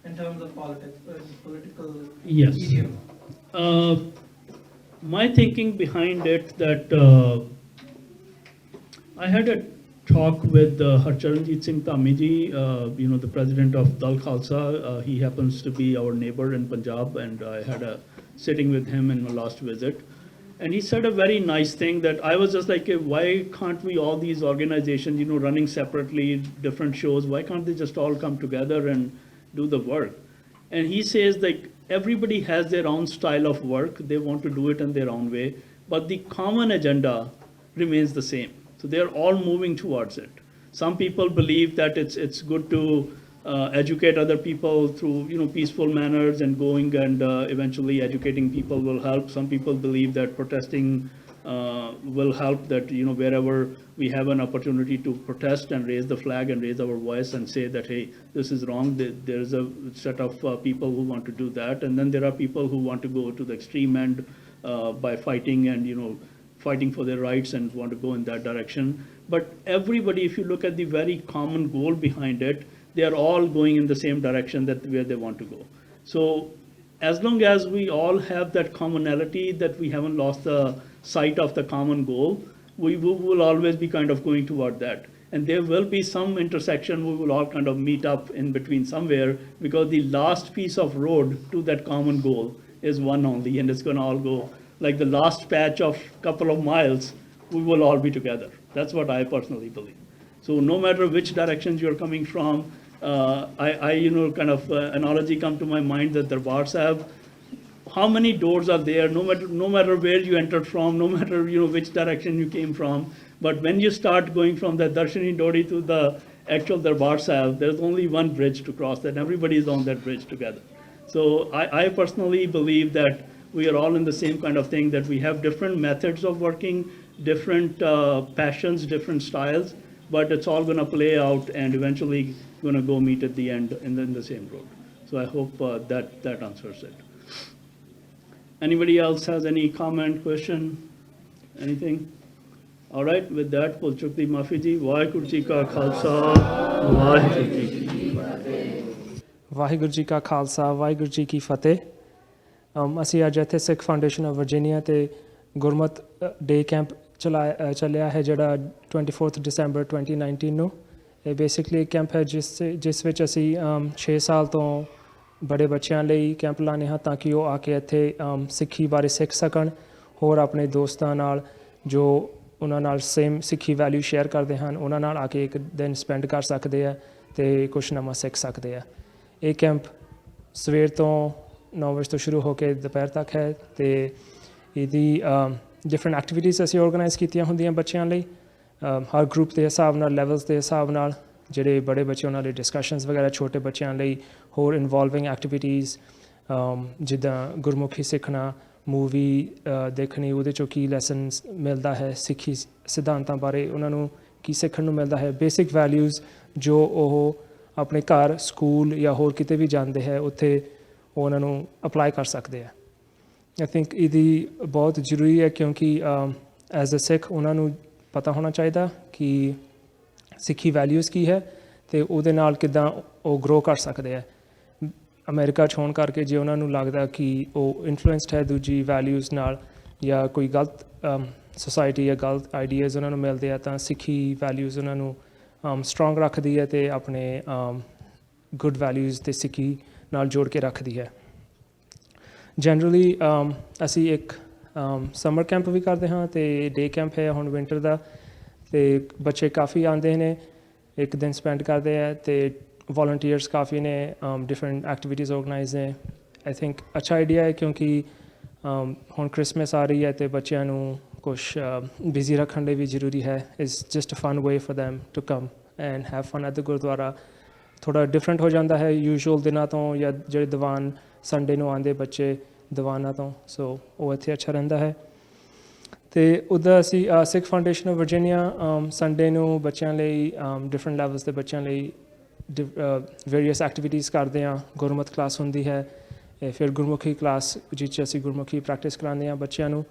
Speaker 10: in terms of politics, political
Speaker 2: Yes.
Speaker 10: medium?
Speaker 2: My thinking behind it, that I had a talk with Harcharanjit Singh Tamiji, the president of Dal Khalsa. He happens to be our neighbor in Punjab, and I had a sitting with him in my last visit. And he said a very nice thing, that I was just like, why can't we, all these organizations, running separately, different shows, why can't they just all come together and do the work? And he says, like, everybody has their own style of work. They want to do it in their own way, but the common agenda remains the same. So they're all moving towards it. Some people believe that it's good to educate other people through peaceful manners, and going and eventually educating people will help. Some people believe that protesting will help that, wherever we have an opportunity to protest and raise the flag and raise our voice and say that, hey, this is wrong. There is a set of people who want to do that. And then there are people who want to go to the extreme end by fighting and, fighting for their rights and want to go in that direction. But everybody, if you look at the very common goal behind it, they are all going in the same direction that where they want to go. So as long as we all have that commonality, that we haven't lost the sight of the common goal, we will always be kind of going toward that. And there will be some intersection, we will all kind of meet up in between somewhere, because the last piece of road to that common goal is one only, and it's gonna all go, like the last patch of couple of miles, we will all be together. That's what I personally believe. So no matter which directions you're coming from, kind of analogy come to my mind that Darbar Sahib, how many doors are there, no matter where you entered from, no matter which direction you came from, but when you start going from the Darshani Dodi to the actual Darbar Sahib, there's only one bridge to cross, that everybody is on that bridge together. So I personally believe that we are all in the same kind of thing, that we have different methods of working, different passions, different styles, but it's all going to play out and eventually going to go meet at the end in the same road. So I hope that answers it. Anybody else has any comment, question, anything? All right, with that, we'll chuk di maafi ji. Vaheguru ji ka khalsa, Vaheguru ji ki fateh.
Speaker 11: Waheguru ji ਕਾ ਖਾਲਸਾ ਵਾਹਿਗੁਰੂ ਜੀ ਕੀ ਫਤਿਹ। ਅਸੀਂ ਅੱਜ ਇੱਥੇ ਸਿੱਖ foundation of Virginia ਤੇ ਗੁਰਮਤ ਡੇ camp ਚੱਲਿਆ ਹੈ, ਜਿਹੜਾ 24 ਦਸੰਬਰ 2019 ਨੂੰ। ਇਹ ਬੇਸਿਕਲੀ ਕੈਂਪ ਹੈ ਜਿਸ ਵਿੱਚ ਅਸੀਂ 6 ਸਾਲ ਤੋਂ ਬੜੇ ਬੱਚਿਆਂ ਲਈ ਕੈਂਪ ਲਾਉਂਦੇ ਹਾਂ, ਤਾਂ ਕਿ ਉਹ ਆ ਕੇ ਇੱਥੇ ਸਿੱਖੀ ਬਾਰੇ ਸਿੱਖ ਸਕਣ, ਹੋਰ ਆਪਣੇ ਦੋਸਤਾਂ ਨਾਲ ਜੋ ਉਹਨਾਂ ਨਾਲ ਸੇਮ ਸਿੱਖੀ ਵੈਲਿਊ ਸ਼ੇਅਰ ਕਰਦੇ ਹਨ, ਉਹਨਾਂ ਨਾਲ ਆ ਕੇ ਇੱਕ ਦਿਨ ਸਪੈਂਡ ਕਰ ਸਕਦੇ ਆ ਅਤੇ ਕੁਛ ਨਵਾਂ ਸਿੱਖ ਸਕਦੇ ਆ। ਇਹ ਕੈਂਪ ਸਵੇਰ ਤੋਂ 9 ਵਜੇ ਤੋਂ ਸ਼ੁਰੂ ਹੋ ਕੇ ਦੁਪਹਿਰ ਤੱਕ ਹੈ, ਅਤੇ ਇਹਦੀ ਡਿਫਰੈਂਟ ਐਕਟੀਵਿਟੀਜ਼ ਅਸੀਂ ਔਰਗਨਾਈਜ਼ ਕੀਤੀਆਂ ਹੁੰਦੀਆਂ ਬੱਚਿਆਂ ਲਈ, ਹਰ ਗਰੁੱਪ ਦੇ ਹਿਸਾਬ ਨਾਲ, ਲੈਵਲਸ ਦੇ ਹਿਸਾਬ ਨਾਲ। ਜਿਹੜੇ ਬੜੇ ਬੱਚੇ ਉਹਨਾਂ ਲਈ ਡਿਸਕਸ਼ਨਸ ਵਗੈਰਾ, ਛੋਟੇ ਬੱਚਿਆਂ ਲਈ ਹੋਰ ਇਨਵੋਲਵਿੰਗ ਐਕਟੀਵਿਟੀਜ਼, ਜਿੱਦਾਂ ਗੁਰਮੁਖੀ ਸਿੱਖਣਾ, ਮੂਵੀ ਦੇਖਣੀ, ਉਹਦੇ 'ਚੋਂ ਕੀ ਲੈਸਨਸ ਮਿਲਦਾ ਹੈ, ਸਿੱਖੀ ਸਿਧਾਂਤਾਂ ਬਾਰੇ ਉਹਨਾਂ ਨੂੰ ਕੀ ਸਿੱਖਣ ਨੂੰ ਮਿਲਦਾ ਹੈ, ਬੇਸਿਕ ਵੈਲਿਊਜ਼ ਜੋ ਉਹ ਆਪਣੇ ਘਰ, ਸਕੂਲ ਜਾਂ ਹੋਰ ਕਿਤੇ ਵੀ ਜਾਂਦੇ ਹੈ, ਉੱਥੇ ਉਹ ਉਹਨਾਂ ਨੂੰ ਅਪਲਾਈ ਕਰ ਸਕਦੇ ਆ। ਆਈ ਥਿੰਕ ਇਹਦੀ ਬਹੁਤ ਜ਼ਰੂਰੀ ਹੈ, ਕਿਉਂਕਿ ਐਜ਼ ਅ ਸਿੱਖ ਉਹਨਾਂ ਨੂੰ ਪਤਾ ਹੋਣਾ ਚਾਹੀਦਾ ਕਿ ਸਿੱਖੀ ਵੈਲਿਊਜ਼ ਕੀ ਹੈ ਅਤੇ ਉਹਦੇ ਨਾਲ ਕਿੱਦਾਂ ਉਹ ਗਰੋ ਕਰ ਸਕਦੇ ਹੈ। ਅਮਰੀਕਾ 'ਚ ਹੋਣ ਕਰਕੇ ਜੇ ਉਹਨਾਂ ਨੂੰ ਲੱਗਦਾ ਕਿ ਉਹ ਇਨਫਲੂਐਂਸਡ ਹੈ ਦੂਜੀ ਵੈਲਿਊਜ਼ ਨਾਲ, ਜਾਂ ਕੋਈ ਗਲਤ ਸੁਸਾਇਟੀ ਜਾਂ ਗਲਤ ਆਈਡੀਆਜ਼ ਉਹਨਾਂ ਨੂੰ ਮਿਲਦੇ ਆ, ਤਾਂ ਸਿੱਖੀ ਵੈਲਿਊਜ਼ ਉਹਨਾਂ ਨੂੰ ਸਟਰੋਂਗ ਰੱਖਦੀ ਹੈ ਅਤੇ ਆਪਣੇ ਗੁੱਡ ਵੈਲਿਊਜ਼ ਅਤੇ ਸਿੱਖੀ ਨਾਲ ਜੋੜ ਕੇ ਰੱਖਦੀ ਹੈ। ਜਨਰਲੀ ਅਸੀਂ ਇੱਕ ਸਮਰ ਕੈਂਪ ਵੀ ਕਰਦੇ ਹਾਂ ਅਤੇ ਡੇ ਕੈਂਪ ਹੈ ਹੁਣ ਵਿੰਟਰ ਦਾ, ਅਤੇ ਬੱਚੇ ਕਾਫੀ ਆਉਂਦੇ ਨੇ, ਇੱਕ ਦਿਨ ਸਪੈਂਡ ਕਰਦੇ ਹੈ, ਅਤੇ ਵੋਲੰਟੀਅਰਸ ਕਾਫੀ ਨੇ, ਡਿਫਰੈਂਟ ਐਕਟੀਵਿਟੀਜ਼ ਔਰਗਨਾਈਜ਼ ਨੇ। ਆਈ ਥਿੰਕ ਅੱਛਾ ਆਈਡੀਆ ਹੈ, ਕਿਉਂਕਿ ਹੁਣ ਕ੍ਰਿਸਮਸ ਆ ਰਹੀ ਹੈ ਅਤੇ ਬੱਚਿਆਂ ਨੂੰ ਕੁਛ ਬਿਜ਼ੀ ਰੱਖਣ ਲਈ ਵੀ ਜ਼ਰੂਰੀ ਹੈ। It's just a fun way for them to come and have fun at the gurdwara. ਥੋੜ੍ਹਾ ਡਿਫਰੈਂਟ ਹੋ ਜਾਂਦਾ ਹੈ ਯੂਜੂਅਲ ਦਿਨਾਂ ਤੋਂ, ਜਾਂ ਜਿਹੜੇ ਦੀਵਾਨ ਸੰਡੇ ਨੂੰ ਆਉਂਦੇ ਬੱਚੇ ਦੀਵਾਨਾਂ ਤੋਂ, ਸੋ ਉਹ ਇੱਥੇ ਅੱਛਾ ਰਹਿੰਦਾ ਹੈ। ਅਤੇ ਉੱਦਾਂ ਅਸੀਂ ਸਿੱਖ ਫਾਊਂਡੇਸ਼ਨ ਆਫ ਵਰਜੀਨੀਆ ਸੰਡੇ ਨੂੰ ਬੱਚਿਆਂ ਲਈ, ਡਿਫਰੈਂਟ ਲੈਵਲਸ ਦੇ ਬੱਚਿਆਂ ਲਈ ਵੇਰੀਅਸ ਐਕਟੀਵਿਟੀਜ਼ ਕਰਦੇ ਹਾਂ। ਗੁਰਮਤ ਕਲਾਸ ਹੁੰਦੀ ਹੈ, ਫਿਰ ਗੁਰਮੁਖੀ ਕਲਾਸ ਜਿਸ 'ਚ ਅਸੀਂ ਗੁਰਮੁਖੀ ਪ੍ਰੈਕਟਿਸ ਕਰਾਉਂਦੇ ਹਾਂ ਬੱਚਿਆਂ ਨੂੰ,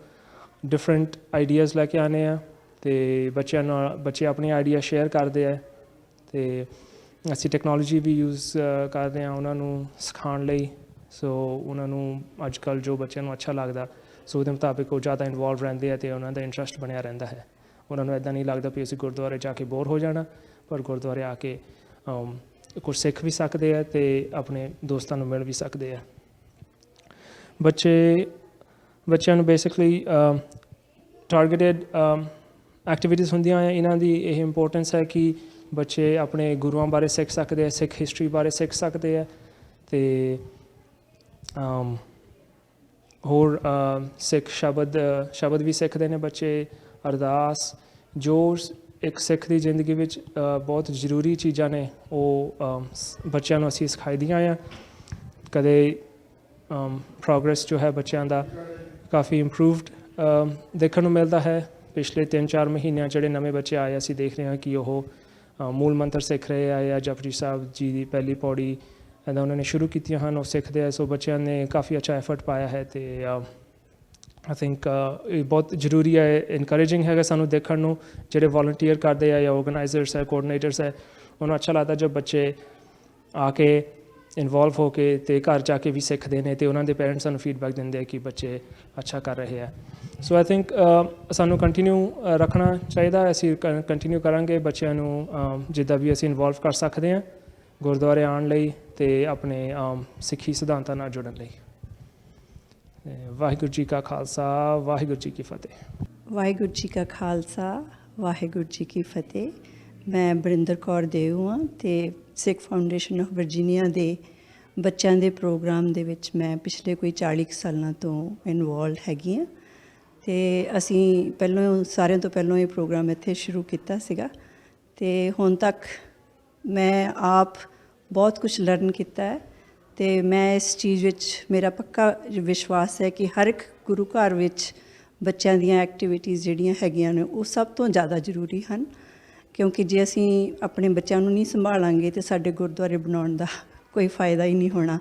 Speaker 11: ਡਿਫਰੈਂਟ ਆਈਡੀਆਜ਼ ਲੈ ਕੇ ਆਉਂਦੇ ਹਾਂ, ਅਤੇ ਬੱਚੇ ਆਪਣੇ ਆਈਡੀਆ ਸ਼ੇਅਰ ਕਰਦੇ ਹੈ, ਅਤੇ ਅਸੀਂ ਟੈਕਨੋਲੋਜੀ ਵੀ ਯੂਜ਼ ਕਰਦੇ ਹਾਂ ਉਹਨਾਂ ਨੂੰ ਸਿਖਾਉਣ ਲਈ। ਸੋ ਉਹਨਾਂ ਨੂੰ ਅੱਜ ਕੱਲ੍ਹ ਜੋ ਬੱਚਿਆਂ ਨੂੰ ਅੱਛਾ ਲੱਗਦਾ, ਸੋ ਉਹਦੇ ਮੁਤਾਬਿਕ ਉਹ ਜ਼ਿਆਦਾ ਇਨਵੋਲਵ ਰਹਿੰਦੇ ਆ ਅਤੇ ਉਹਨਾਂ ਦਾ ਇੰਟਰਸਟ ਬਣਿਆ ਰਹਿੰਦਾ ਹੈ। ਉਹਨਾਂ ਨੂੰ ਇੱਦਾਂ ਨਹੀਂ ਲੱਗਦਾ ਵੀ ਅਸੀਂ ਗੁਰਦੁਆਰੇ ਜਾ ਕੇ ਬੋਰ ਹੋ ਜਾਣਾ, ਪਰ ਗੁਰਦੁਆਰੇ ਆ ਕੇ ਕੁਛ ਸਿੱਖ ਵੀ ਸਕਦੇ ਆ ਅਤੇ ਆਪਣੇ ਦੋਸਤਾਂ ਨੂੰ ਮਿਲ ਵੀ ਸਕਦੇ ਆ। ਬੱਚਿਆਂ ਨੂੰ ਬੇਸਿਕਲੀ ਟਾਰਗੇਟਡ ਐਕਟੀਵਿਟੀਜ਼ ਹੁੰਦੀਆਂ ਆ। ਇਹਨਾਂ ਦੀ ਇਹ ਇੰਪੋਰਟੈਂਸ ਹੈ ਕਿ ਬੱਚੇ ਆਪਣੇ ਗੁਰੂਆਂ ਬਾਰੇ ਸਿੱਖ ਸਕਦੇ ਆ, ਸਿੱਖ ਹਿਸਟਰੀ ਬਾਰੇ ਸਿੱਖ ਸਕਦੇ ਆ, ਅਤੇ ਹੋਰ ਸਿੱਖ ਸ਼ਬਦ ਵੀ ਸਿੱਖਦੇ ਨੇ ਬੱਚੇ, ਅਰਦਾਸ, ਜੋ ਇੱਕ ਸਿੱਖ ਦੀ ਜ਼ਿੰਦਗੀ ਵਿੱਚ ਬਹੁਤ ਜ਼ਰੂਰੀ ਚੀਜ਼ਾਂ ਨੇ, ਉਹ ਬੱਚਿਆਂ ਨੂੰ ਅਸੀਂ ਸਿਖਾਈ ਦੀਆਂ ਆ। ਕਦੇ ਪ੍ਰੋਗਰੈਸ ਜੋ ਹੈ ਬੱਚਿਆਂ ਦਾ ਕਾਫੀ ਇੰਪਰੂਵਡ ਦੇਖਣ ਨੂੰ ਮਿਲਦਾ ਹੈ। ਪਿਛਲੇ 3-4 ਮਹੀਨਿਆਂ ਜਿਹੜੇ ਨਵੇਂ ਬੱਚੇ ਆਏ ਅਸੀਂ ਦੇਖ ਰਹੇ ਹਾਂ ਕਿ ਉਹ ਮੂਲ ਮੰਤਰ ਸਿੱਖ ਰਹੇ ਆ ਜਾਂ ਜਪਜੀ ਸਾਹਿਬ ਜੀ ਦੀ ਪਹਿਲੀ ਪੌੜੀ ਇੱਦਾਂ ਉਹਨਾਂ ਨੇ ਸ਼ੁਰੂ ਕੀਤੀਆਂ ਹਨ, ਉਹ ਸਿੱਖਦੇ ਆ। ਸੋ ਬੱਚਿਆਂ ਨੇ ਕਾਫੀ ਅੱਛਾ ਐਫਰਟ ਪਾਇਆ ਹੈ ਅਤੇ ਆਈ ਥਿੰਕ ਇਹ ਬਹੁਤ ਜ਼ਰੂਰੀ ਹੈ, ਇਨਕਰੇਜਿੰਗ ਹੈਗਾ ਸਾਨੂੰ ਦੇਖਣ ਨੂੰ। ਜਿਹੜੇ ਵੋਲੰਟੀਅਰ ਕਰਦੇ ਆ ਜਾਂ ਆਰਗੇਨਾਈਜ਼ਰਸ ਹੈ, ਕੋਆਰਡੀਨੇਟਰਸ ਹੈ, ਉਹਨੂੰ ਅੱਛਾ ਲੱਗਦਾ ਜਦ ਬੱਚੇ ਆ ਕੇ ਇਨਵੋਲਵ ਹੋ ਕੇ ਅਤੇ ਘਰ ਜਾ ਕੇ ਵੀ ਸਿੱਖਦੇ ਨੇ ਅਤੇ ਉਹਨਾਂ ਦੇ ਪੇਰੈਂਟਸ ਸਾਨੂੰ ਫੀਡਬੈਕ ਦਿੰਦੇ ਆ ਕਿ ਬੱਚੇ ਅੱਛਾ ਕਰ ਰਹੇ ਆ। ਸੋ ਆਈ ਥਿੰਕ ਸਾਨੂੰ ਕੰਟੀਨਿਊ ਰੱਖਣਾ ਚਾਹੀਦਾ। ਅਸੀਂ ਕੰਟੀਨਿਊ ਕਰਾਂਗੇ ਬੱਚਿਆਂ ਨੂੰ ਜਿੱਦਾਂ ਵੀ ਅਸੀਂ ਇਨਵੋਲਵ ਕਰ ਸਕਦੇ ਹਾਂ ਗੁਰਦੁਆਰੇ ਆਉਣ ਲਈ ਅਤੇ ਆਪਣੇ ਸਿੱਖੀ ਸਿਧਾਂਤਾਂ ਨਾਲ ਜੁੜਨ ਲਈ। ਵਾਹਿਗੁਰੂ ਜੀ ਕਾ ਖਾਲਸਾ, ਵਾਹਿਗੁਰੂ ਜੀ ਕੀ ਫਤਿਹ।
Speaker 12: ਵਾਹਿਗੁਰੂ ਜੀ ਕਾ ਖਾਲਸਾ, ਵਾਹਿਗੁਰੂ ਜੀ ਕੀ ਫਤਿਹ। ਮੈਂ ਬਰਿੰਦਰ ਕੌਰ ਦੇਊ ਹਾਂ ਅਤੇ ਸਿੱਖ ਫਾਊਂਡੇਸ਼ਨ ਆਫ ਵਰਜੀਨੀਆ ਦੇ ਬੱਚਿਆਂ ਦੇ ਪ੍ਰੋਗਰਾਮ ਦੇ ਵਿੱਚ ਮੈਂ ਪਿਛਲੇ ਕੋਈ 40 ਸਾਲਾਂ ਤੋਂ ਇਨਵੋਲਵ ਹੈਗੀ ਹਾਂ। ਅਤੇ ਅਸੀਂ ਸਾਰਿਆਂ ਤੋਂ ਪਹਿਲਾਂ ਇਹ ਪ੍ਰੋਗਰਾਮ ਇੱਥੇ ਸ਼ੁਰੂ ਕੀਤਾ ਸੀਗਾ ਅਤੇ ਹੁਣ ਤੱਕ ਮੈਂ ਆਪ ਬਹੁਤ ਕੁਛ ਲਰਨ ਕੀਤਾ ਹੈ। ਅਤੇ ਮੈਂ ਇਸ ਚੀਜ਼ ਵਿੱਚ ਮੇਰਾ ਪੱਕਾ ਵਿਸ਼ਵਾਸ ਹੈ ਕਿ ਹਰ ਇੱਕ ਗੁਰੂ ਘਰ ਵਿੱਚ ਬੱਚਿਆਂ ਦੀਆਂ ਐਕਟੀਵਿਟੀਜ਼ ਜਿਹੜੀਆਂ ਹੈਗੀਆਂ ਨੇ ਉਹ ਸਭ ਤੋਂ ਜ਼ਿਆਦਾ ਜ਼ਰੂਰੀ ਹਨ, ਕਿਉਂਕਿ ਜੇ ਅਸੀਂ ਆਪਣੇ ਬੱਚਿਆਂ ਨੂੰ ਨਹੀਂ ਸੰਭਾਲਾਂਗੇ ਤਾਂ ਸਾਡੇ ਗੁਰਦੁਆਰੇ ਬਣਾਉਣ ਦਾ ਕੋਈ ਫਾਇਦਾ ਹੀ ਨਹੀਂ ਹੋਣਾ।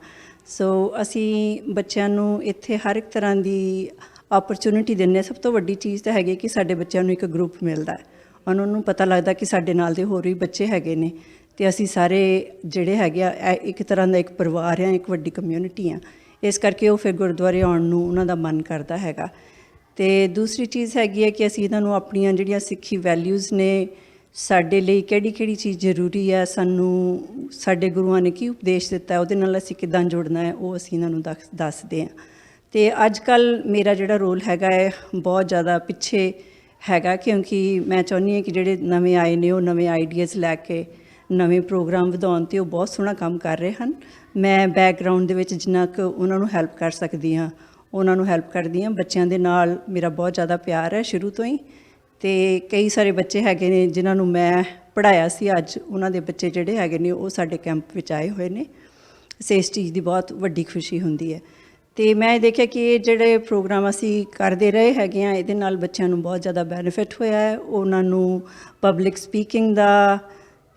Speaker 12: ਸੋ ਅਸੀਂ ਬੱਚਿਆਂ ਨੂੰ ਇੱਥੇ ਹਰ ਇੱਕ ਤਰ੍ਹਾਂ ਦੀ ਓਪਰਚੁਨਿਟੀ ਦਿੰਦੇ ਹਾਂ। ਸਭ ਤੋਂ ਵੱਡੀ ਚੀਜ਼ ਤਾਂ ਹੈਗੀ ਕਿ ਸਾਡੇ ਬੱਚਿਆਂ ਨੂੰ ਇੱਕ ਗਰੁੱਪ ਮਿਲਦਾ ਹੈ, ਉਹਨਾਂ ਨੂੰ ਪਤਾ ਲੱਗਦਾ ਕਿ ਸਾਡੇ ਨਾਲ ਦੇ ਹੋਰ ਵੀ ਬੱਚੇ ਹੈਗੇ ਨੇ ਅਤੇ ਅਸੀਂ ਸਾਰੇ ਜਿਹੜੇ ਹੈਗੇ ਆ ਇੱਕ ਤਰ੍ਹਾਂ ਦਾ ਇੱਕ ਪਰਿਵਾਰ ਆ, ਇੱਕ ਵੱਡੀ ਕਮਿਊਨਿਟੀ ਆ। ਇਸ ਕਰਕੇ ਉਹ ਫਿਰ ਗੁਰਦੁਆਰੇ ਆਉਣ ਨੂੰ ਉਹਨਾਂ ਦਾ ਮਨ ਕਰਦਾ ਹੈਗਾ। ਅਤੇ ਦੂਸਰੀ ਚੀਜ਼ ਹੈਗੀ ਹੈ ਕਿ ਅਸੀਂ ਇਹਨਾਂ ਨੂੰ ਆਪਣੀਆਂ ਜਿਹੜੀਆਂ ਸਿੱਖੀ ਵੈਲਿਊਜ਼ ਨੇ, ਸਾਡੇ ਲਈ ਕਿਹੜੀ ਕਿਹੜੀ ਚੀਜ਼ ਜ਼ਰੂਰੀ ਹੈ, ਸਾਨੂੰ ਸਾਡੇ ਗੁਰੂਆਂ ਨੇ ਕੀ ਉਪਦੇਸ਼ ਦਿੱਤਾ, ਉਹਦੇ ਨਾਲ ਅਸੀਂ ਕਿੱਦਾਂ ਜੁੜਨਾ ਹੈ, ਉਹ ਅਸੀਂ ਇਹਨਾਂ ਨੂੰ ਦੱਸਦੇ ਹਾਂ। ਅਤੇ ਅੱਜ ਕੱਲ੍ਹ ਮੇਰਾ ਜਿਹੜਾ ਰੋਲ ਹੈਗਾ ਹੈ ਬਹੁਤ ਜ਼ਿਆਦਾ ਪਿੱਛੇ ਹੈਗਾ, ਕਿਉਂਕਿ ਮੈਂ ਚਾਹੁੰਦੀ ਹਾਂ ਕਿ ਜਿਹੜੇ ਨਵੇਂ ਆਏ ਨੇ ਉਹ ਨਵੇਂ ਆਈਡੀਆਜ਼ ਲੈ ਕੇ ਨਵੇਂ ਪ੍ਰੋਗਰਾਮ ਵਧਾਉਣ, ਅਤੇ ਉਹ ਬਹੁਤ ਸੋਹਣਾ ਕੰਮ ਕਰ ਰਹੇ ਹਨ। ਮੈਂ ਬੈਕਗਰਾਊਂਡ ਦੇ ਵਿੱਚ ਜਿੰਨਾ ਕੁ ਉਹਨਾਂ ਨੂੰ ਹੈਲਪ ਕਰ ਸਕਦੀ ਹਾਂ ਉਹਨਾਂ ਨੂੰ ਹੈਲਪ ਕਰਦੀ ਹਾਂ। ਬੱਚਿਆਂ ਦੇ ਨਾਲ ਮੇਰਾ ਬਹੁਤ ਜ਼ਿਆਦਾ ਪਿਆਰ ਹੈ ਸ਼ੁਰੂ ਤੋਂ ਹੀ, ਅਤੇ ਕਈ ਸਾਰੇ ਬੱਚੇ ਹੈਗੇ ਨੇ ਜਿਨ੍ਹਾਂ ਨੂੰ ਮੈਂ ਪੜ੍ਹਾਇਆ ਸੀ, ਅੱਜ ਉਹਨਾਂ ਦੇ ਬੱਚੇ ਜਿਹੜੇ ਹੈਗੇ ਨੇ ਉਹ ਸਾਡੇ ਕੈਂਪ ਵਿੱਚ ਆਏ ਹੋਏ ਨੇ। ਇਸ ਚੀਜ਼ ਦੀ ਬਹੁਤ ਵੱਡੀ ਖੁਸ਼ੀ ਹੁੰਦੀ ਹੈ। ਅਤੇ ਮੈਂ ਇਹ ਦੇਖਿਆ ਕਿ ਇਹ ਜਿਹੜੇ ਪ੍ਰੋਗਰਾਮ ਅਸੀਂ ਕਰਦੇ ਰਹੇ ਹੈਗੇ ਹਾਂ ਇਹਦੇ ਨਾਲ ਬੱਚਿਆਂ ਨੂੰ ਬਹੁਤ ਜ਼ਿਆਦਾ ਬੈਨੀਫਿਟ ਹੋਇਆ ਹੈ। ਉਹਨਾਂ ਨੂੰ ਪਬਲਿਕ ਸਪੀਕਿੰਗ ਦਾ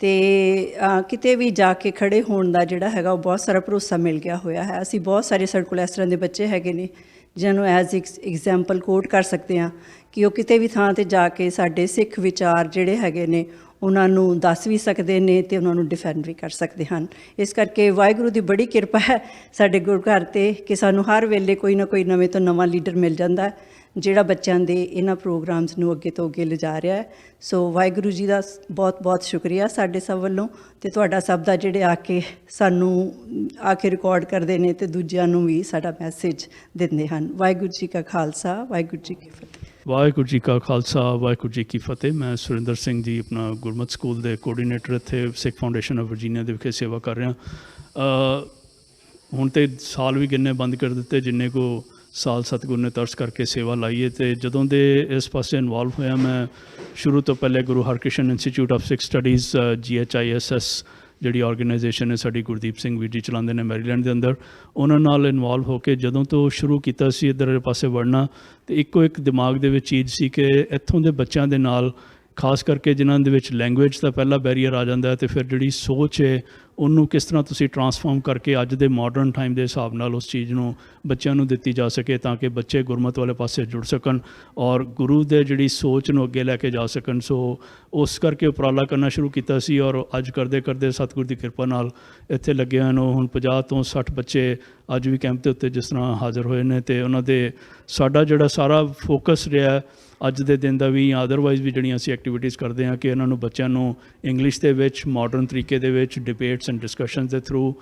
Speaker 12: ਅਤੇ ਕਿਤੇ ਵੀ ਜਾ ਕੇ ਖੜ੍ਹੇ ਹੋਣ ਦਾ ਜਿਹੜਾ ਹੈਗਾ ਉਹ ਬਹੁਤ ਸਾਰਾ ਭਰੋਸਾ ਮਿਲ ਗਿਆ ਹੋਇਆ ਹੈ। ਅਸੀਂ ਬਹੁਤ ਸਾਰੇ ਸਾਡੇ ਕੋਲ ਇਸ ਤਰ੍ਹਾਂ ਦੇ ਬੱਚੇ ਹੈਗੇ ਨੇ ਜਿਹਨਾਂ ਨੂੰ ਐਜ਼ ਐਗਜ਼ਾਮਪਲ ਕੋਟ ਕਰ ਸਕਦੇ ਹਾਂ ਕਿ ਉਹ ਕਿਤੇ ਵੀ ਥਾਂ 'ਤੇ ਜਾ ਕੇ ਸਾਡੇ ਸਿੱਖ ਵਿਚਾਰ ਜਿਹੜੇ ਹੈਗੇ ਨੇ ਉਹਨਾਂ ਨੂੰ ਦੱਸ ਵੀ ਸਕਦੇ ਨੇ ਅਤੇ ਉਹਨਾਂ ਨੂੰ ਡਿਫੈਂਡ ਵੀ ਕਰ ਸਕਦੇ ਹਨ। ਇਸ ਕਰਕੇ ਵਾਹਿਗੁਰੂ ਦੀ ਬੜੀ ਕਿਰਪਾ ਹੈ ਸਾਡੇ ਗੁਰੂ ਘਰ 'ਤੇ ਕਿ ਸਾਨੂੰ ਹਰ ਵੇਲੇ ਕੋਈ ਨਾ ਕੋਈ ਨਵੇਂ ਤੋਂ ਨਵਾਂ ਲੀਡਰ ਮਿਲ ਜਾਂਦਾ ਹੈ ਜਿਹੜਾ ਬੱਚਿਆਂ ਦੇ ਇਹਨਾਂ ਪ੍ਰੋਗਰਾਮਸ ਨੂੰ ਅੱਗੇ ਤੋਂ ਅੱਗੇ ਲਿਜਾ ਰਿਹਾ ਹੈ। ਸੋ ਵਾਹਿਗੁਰੂ ਜੀ ਦਾ ਬਹੁਤ ਬਹੁਤ ਸ਼ੁਕਰੀਆ ਸਾਡੇ ਸਭ ਵੱਲੋਂ, ਅਤੇ ਤੁਹਾਡਾ ਸਭ ਦਾ ਜਿਹੜੇ ਆ ਕੇ ਸਾਨੂੰ ਆ ਕੇ ਰਿਕਾਰਡ ਕਰਦੇ ਨੇ ਅਤੇ ਦੂਜਿਆਂ ਨੂੰ ਵੀ ਸਾਡਾ ਮੈਸੇਜ ਦਿੰਦੇ ਹਨ। ਵਾਹਿਗੁਰੂ ਜੀ ਕਾ ਖਾਲਸਾ, ਵਾਹਿਗੁਰੂ ਜੀ ਕੀ ਫਤਿਹ।
Speaker 2: ਵਾਹਿਗੁਰੂ ਜੀ ਕਾ ਖਾਲਸਾ, ਵਾਹਿਗੁਰੂ ਜੀ ਕੀ ਫਤਿਹ। ਮੈਂ ਸੁਰਿੰਦਰ ਸਿੰਘ ਜੀ ਆਪਣਾ ਗੁਰਮਤ ਸਕੂਲ ਦੇ ਕੋਆਰਡੀਨੇਟਰ ਇੱਥੇ ਸਿੱਖ ਫਾਊਂਡੇਸ਼ਨ ਆਫ ਵਰਜੀਨੀਆ ਦੇ ਵਿਖੇ ਸੇਵਾ ਕਰ ਰਿਹਾ। ਹੁਣ ਤਾਂ ਸਾਲ ਵੀ ਕਿੰਨੇ ਬੰਦ ਕਰ ਦਿੱਤੇ ਜਿੰਨੇ ਕੁ ਸਾਲ ਸਤਿਗੁਰ ਨੇ ਤਰਸ ਕਰਕੇ ਸੇਵਾ ਲਾਈ ਹੈ। ਅਤੇ ਜਦੋਂ ਦੇ ਇਸ ਪਾਸੇ ਇਨਵੋਲਵ ਹੋਇਆ ਮੈਂ ਸ਼ੁਰੂ ਤੋਂ ਪਹਿਲੇ Guru Harkrishan institute of Sikh studies GHISS ਜਿਹੜੀ ਆਰਗੇਨਾਈਜੇਸ਼ਨ ਹੈ ਸਾਡੀ ਗੁਰਦੀਪ ਸਿੰਘ ਵੀਰ ਜੀ ਚਲਾਉਂਦੇ ਨੇ ਮੈਰੀਲੈਂਡ ਦੇ ਅੰਦਰ, ਉਹਨਾਂ ਨਾਲ ਇਨਵੋਲਵ ਹੋ ਕੇ ਜਦੋਂ ਤੋਂ ਸ਼ੁਰੂ ਕੀਤਾ ਸੀ ਇੱਧਰ ਪਾਸੇ ਵੜਨਾ, ਅਤੇ ਇੱਕੋ ਇੱਕ ਦਿਮਾਗ ਦੇ ਵਿੱਚ ਚੀਜ਼ ਸੀ ਕਿ ਇੱਥੋਂ ਦੇ ਬੱਚਿਆਂ ਦੇ ਨਾਲ ਖਾਸ ਕਰਕੇ ਜਿਨ੍ਹਾਂ ਦੇ ਵਿੱਚ ਲੈਂਗੁਏਜ ਦਾ ਪਹਿਲਾ ਬੈਰੀਅਰ ਆ ਜਾਂਦਾ ਅਤੇ ਫਿਰ ਜਿਹੜੀ ਸੋਚ ਹੈ ਉਹਨੂੰ ਕਿਸ ਤਰ੍ਹਾਂ ਤੁਸੀਂ ਟਰਾਂਸਫਾਰਮ ਕਰਕੇ ਅੱਜ ਦੇ ਮਾਡਰਨ ਟਾਈਮ ਦੇ ਹਿਸਾਬ ਨਾਲ ਉਸ ਚੀਜ਼ ਨੂੰ ਬੱਚਿਆਂ ਨੂੰ ਦਿੱਤੀ ਜਾ ਸਕੇ ਤਾਂ ਕਿ ਬੱਚੇ ਗੁਰਮਤ ਵਾਲੇ ਪਾਸੇ ਜੁੜ ਸਕਣ ਔਰ ਗੁਰੂ ਦੇ ਜਿਹੜੀ ਸੋਚ ਨੂੰ ਅੱਗੇ ਲੈ ਕੇ ਜਾ ਸਕਣ। ਸੋ ਉਸ ਕਰਕੇ ਉਪਰਾਲਾ ਕਰਨਾ ਸ਼ੁਰੂ ਕੀਤਾ ਸੀ ਔਰ ਅੱਜ ਕਰਦੇ ਕਰਦੇ ਸਤਿਗੁਰ ਦੀ ਕਿਰਪਾ ਨਾਲ ਇੱਥੇ ਲੱਗੇ ਹਨ। ਉਹ ਹੁਣ 50 ਤੋਂ 60 ਬੱਚੇ ਅੱਜ ਵੀ ਕੈਂਪ ਦੇ ਉੱਤੇ ਜਿਸ ਤਰ੍ਹਾਂ ਹਾਜ਼ਰ ਹੋਏ ਨੇ, ਅਤੇ ਉਹਨਾਂ ਦੇ ਸਾਡਾ ਜਿਹੜਾ ਸਾਰਾ ਫੋਕਸ ਰਿਹਾ ਅੱਜ ਦੇ ਦਿਨ ਦਾ ਵੀ ਜਾਂ ਅਦਰਵਾਈਜ਼ ਵੀ ਜਿਹੜੀਆਂ ਅਸੀਂ ਐਕਟੀਵਿਟੀਜ਼ ਕਰਦੇ ਹਾਂ ਕਿ ਇਹਨਾਂ ਨੂੰ ਬੱਚਿਆਂ ਨੂੰ ਇੰਗਲਿਸ਼ ਦੇ ਵਿੱਚ ਮਾਡਰਨ ਤਰੀਕੇ ਦੇ ਵਿੱਚ ਡਿਬੇਟਸ ਐਂਡ ਡਿਸਕਸ਼ਨਸ ਦੇ ਥਰੂ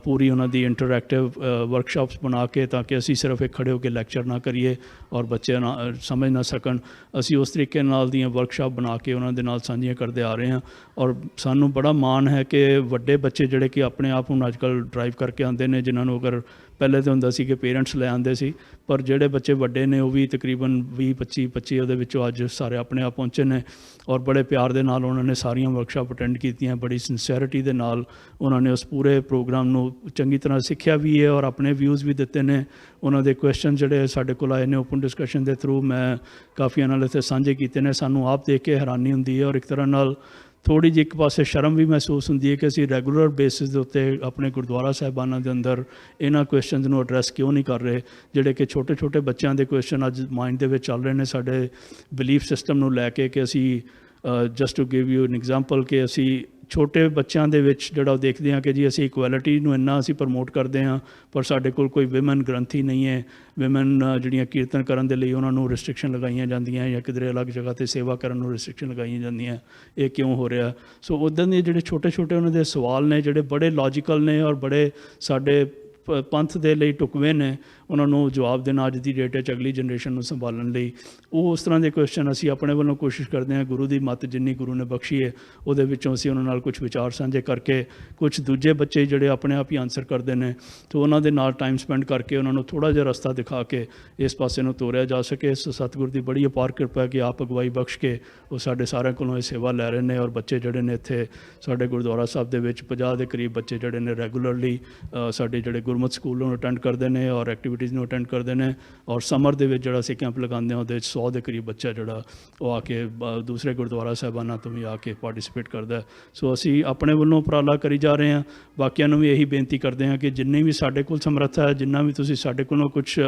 Speaker 2: ਪੂਰੀ ਉਹਨਾਂ ਦੀ ਇੰਟਰੈਕਟਿਵ ਵਰਕਸ਼ਾਪਸ ਬਣਾ ਕੇ ਤਾਂ ਕਿ ਅਸੀਂ ਸਿਰਫ ਇੱਕ ਖੜ੍ਹੇ ਹੋ ਕੇ ਲੈਕਚਰ ਨਾ ਕਰੀਏ ਔਰ ਬੱਚੇ ਨਾ ਸਮਝ ਨਾ ਸਕਣ, ਅਸੀਂ ਉਸ ਤਰੀਕੇ ਨਾਲ ਦੀਆਂ ਵਰਕਸ਼ਾਪ ਬਣਾ ਕੇ ਉਹਨਾਂ ਦੇ ਨਾਲ ਸਾਂਝੀਆਂ ਕਰਦੇ ਆ ਰਹੇ ਹਾਂ। ਔਰ ਸਾਨੂੰ ਬੜਾ ਮਾਣ ਹੈ ਕਿ ਵੱਡੇ ਬੱਚੇ ਜਿਹੜੇ ਕਿ ਆਪਣੇ ਆਪ ਹੁਣ ਅੱਜ ਕੱਲ੍ਹ ਡਰਾਈਵ ਕਰਕੇ ਆਉਂਦੇ ਨੇ, ਜਿਨ੍ਹਾਂ ਨੂੰ ਅਗਰ ਪਹਿਲੇ ਤਾਂ ਹੁੰਦਾ ਸੀ ਕਿ ਪੇਰੈਂਟਸ ਲੈ ਆਉਂਦੇ ਸੀ, ਪਰ ਜਿਹੜੇ ਬੱਚੇ ਵੱਡੇ ਨੇ ਉਹ ਵੀ ਤਕਰੀਬਨ 20-25 ਉਹਦੇ ਵਿੱਚੋਂ ਅੱਜ ਸਾਰੇ ਆਪਣੇ ਆਪ ਪਹੁੰਚੇ ਨੇ ਔਰ ਬੜੇ ਪਿਆਰ ਦੇ ਨਾਲ ਉਹਨਾਂ ਨੇ ਸਾਰੀਆਂ ਵਰਕਸ਼ਾਪ ਅਟੈਂਡ ਕੀਤੀਆਂ। ਬੜੀ ਸਿੰਸੀਅਰਿਟੀ ਦੇ ਨਾਲ ਉਹਨਾਂ ਨੇ ਉਸ ਪੂਰੇ ਪ੍ਰੋਗਰਾਮ ਪ੍ਰੋਗਰਾਮ ਨੂੰ ਚੰਗੀ ਤਰ੍ਹਾਂ ਸਿੱਖਿਆ ਵੀ ਹੈ ਔਰ ਆਪਣੇ ਵਿਊਜ਼ ਵੀ ਦਿੱਤੇ ਨੇ। ਉਹਨਾਂ ਦੇ ਕੁਐਸਚਨ ਜਿਹੜੇ ਸਾਡੇ ਕੋਲ ਆਏ ਨੇ ਓਪਨ ਡਿਸਕਸ਼ਨ ਦੇ ਥਰੂ ਮੈਂ ਕਾਫੀਆਂ ਨਾਲ ਇੱਥੇ ਸਾਂਝੇ ਕੀਤੇ ਨੇ। ਸਾਨੂੰ ਆਪ ਦੇਖ ਕੇ ਹੈਰਾਨੀ ਹੁੰਦੀ ਹੈ ਔਰ ਇੱਕ ਤਰ੍ਹਾਂ ਨਾਲ ਥੋੜ੍ਹੀ ਜਿਹੀ ਇੱਕ ਪਾਸੇ ਸ਼ਰਮ ਵੀ ਮਹਿਸੂਸ ਹੁੰਦੀ ਹੈ ਕਿ ਅਸੀਂ ਰੈਗੂਲਰ ਬੇਸਿਸ ਦੇ ਉੱਤੇ ਆਪਣੇ ਗੁਰਦੁਆਰਾ ਸਾਹਿਬਾਨਾਂ ਦੇ ਅੰਦਰ ਇਹਨਾਂ ਕੁਐਸਚਨਸ ਨੂੰ ਐਡਰੈਸ ਕਿਉਂ ਨਹੀਂ ਕਰ ਰਹੇ, ਜਿਹੜੇ ਕਿ ਛੋਟੇ ਛੋਟੇ ਬੱਚਿਆਂ ਦੇ ਕੁਐਸਚਨ ਅੱਜ ਮਾਈਂਡ ਦੇ ਵਿੱਚ ਚੱਲ ਰਹੇ ਨੇ ਸਾਡੇ ਬਿਲੀਫ ਸਿਸਟਮ ਨੂੰ ਲੈ ਕੇ। ਕਿ ਅਸੀਂ just to give you an example ਕਿ ਅਸੀਂ ਛੋਟੇ ਬੱਚਿਆਂ ਦੇ ਵਿੱਚ ਜਿਹੜਾ ਉਹ ਦੇਖਦੇ ਹਾਂ ਕਿ ਜੀ ਅਸੀਂ ਇਕੁਐਲਿਟੀ ਨੂੰ ਇੰਨਾ ਅਸੀਂ ਪ੍ਰਮੋਟ ਕਰਦੇ ਹਾਂ ਪਰ ਸਾਡੇ ਕੋਲ ਕੋਈ ਵਿਮਨ ਗ੍ਰੰਥੀ ਨਹੀਂ ਹੈ। ਵਿਮਨ ਜਿਹੜੀਆਂ ਕੀਰਤਨ ਕਰਨ ਦੇ ਲਈ ਉਹਨਾਂ ਨੂੰ ਰਿਸਟ੍ਰਿਕਸ਼ਨ ਲਗਾਈਆਂ ਜਾਂਦੀਆਂ ਜਾਂ ਕਿਧਰੇ ਅਲੱਗ ਜਗ੍ਹਾ 'ਤੇ ਸੇਵਾ ਕਰਨ ਨੂੰ ਰਿਸਟ੍ਰਿਕਸ਼ਨ ਲਗਾਈਆਂ ਜਾਂਦੀਆਂ। ਇਹ ਕਿਉਂ ਹੋ ਰਿਹਾ? ਸੋ ਉੱਦਾਂ ਦੇ ਜਿਹੜੇ ਛੋਟੇ ਛੋਟੇ ਉਹਨਾਂ ਦੇ ਸਵਾਲ ਨੇ ਜਿਹੜੇ ਬੜੇ ਲੌਜੀਕਲ ਨੇ ਔਰ ਬੜੇ ਸਾਡੇ ਪੰਥ ਦੇ ਲਈ ਢੁਕਵੇਂ ਨੇ, ਉਹਨਾਂ ਨੂੰ ਜਵਾਬ ਦੇਣਾ ਅੱਜ ਦੀ ਡੇਟ 'ਚ ਅਗਲੀ ਜਨਰੇਸ਼ਨ ਨੂੰ ਸੰਭਾਲਣ ਲਈ ਉਹ ਉਸ ਤਰ੍ਹਾਂ ਦੇ ਕੁਐਸਚਨ ਅਸੀਂ ਆਪਣੇ ਵੱਲੋਂ ਕੋਸ਼ਿਸ਼ ਕਰਦੇ ਹਾਂ। ਗੁਰੂ ਦੀ ਮੱਤ ਜਿੰਨੀ ਗੁਰੂ ਨੇ ਬਖਸ਼ੀ ਹੈ ਉਹਦੇ ਵਿੱਚੋਂ ਅਸੀਂ ਉਹਨਾਂ ਨਾਲ ਕੁਝ ਵਿਚਾਰ ਸਾਂਝੇ ਕਰਕੇ, ਕੁਝ ਦੂਜੇ ਬੱਚੇ ਜਿਹੜੇ ਆਪਣੇ ਆਪ ਹੀ ਆਨਸਰ ਕਰਦੇ ਨੇ ਤਾਂ ਉਹਨਾਂ ਦੇ ਨਾਲ ਟਾਈਮ ਸਪੈਂਡ ਕਰਕੇ ਉਹਨਾਂ ਨੂੰ ਥੋੜ੍ਹਾ ਜਿਹਾ ਰਸਤਾ ਦਿਖਾ ਕੇ ਇਸ ਪਾਸੇ ਨੂੰ ਤੋਰਿਆ ਜਾ ਸਕੇ। ਸੋ ਸਤਿਗੁਰ ਦੀ ਬੜੀ ਅਪਾਰ ਕਿਰਪਾ ਹੈ ਕਿ ਆਪ ਅਗਵਾਈ ਬਖਸ਼ ਕੇ ਉਹ ਸਾਡੇ ਸਾਰਿਆਂ ਕੋਲੋਂ ਇਹ ਸੇਵਾ ਲੈ ਰਹੇ ਨੇ। ਔਰ ਬੱਚੇ ਜਿਹੜੇ ਨੇ ਇੱਥੇ ਸਾਡੇ ਗੁਰਦੁਆਰਾ ਸਾਹਿਬ ਦੇ ਵਿੱਚ 50 ਦੇ ਕਰੀਬ ਬੱਚੇ ਜਿਹੜੇ ਨੇ ਰੈਗੂਲਰਲੀ ਸਾਡੇ ਜਿਹੜੇ ਗੁਰਮਤ ਸਕੂਲ ਨੂੰ ਅਟੈਂਡ ਕਰਦੇ ਨੇ ਔਰ ਐਕਟੀਵਿਟੀਜ਼ ਨੂੰ ਅਟੈਂਡ ਕਰਦੇ ਨੇ। ਔਰ ਸਮਰ ਦੇ ਵਿੱਚ ਜਿਹੜਾ ਅਸੀਂ ਕੈਂਪ ਲਗਾਉਂਦੇ ਹਾਂ ਉਹਦੇ ਵਿੱਚ 100 ਦੇ ਕਰੀਬ ਬੱਚਾ ਜਿਹੜਾ ਉਹ ਆ ਕੇ ਦੂਸਰੇ ਗੁਰਦੁਆਰਾ ਸਾਹਿਬਾਨਾਂ ਤੋਂ ਵੀ ਆ ਕੇ ਪਾਰਟੀਸਪੇਟ ਕਰਦਾ। ਸੋ ਅਸੀਂ ਆਪਣੇ ਵੱਲੋਂ ਉਪਰਾਲਾ ਕਰੀ ਜਾ ਰਹੇ ਹਾਂ। ਬਾਕੀਆਂ ਨੂੰ ਵੀ ਇਹੀ ਬੇਨਤੀ ਕਰਦੇ ਹਾਂ ਕਿ ਜਿੰਨੀ ਵੀ ਸਾਡੇ ਕੋਲ ਸਮਰੱਥਾ ਹੈ, ਜਿੰਨਾ ਵੀ ਤੁਸੀਂ ਸਾਡੇ ਕੋਲੋਂ ਕੁਛ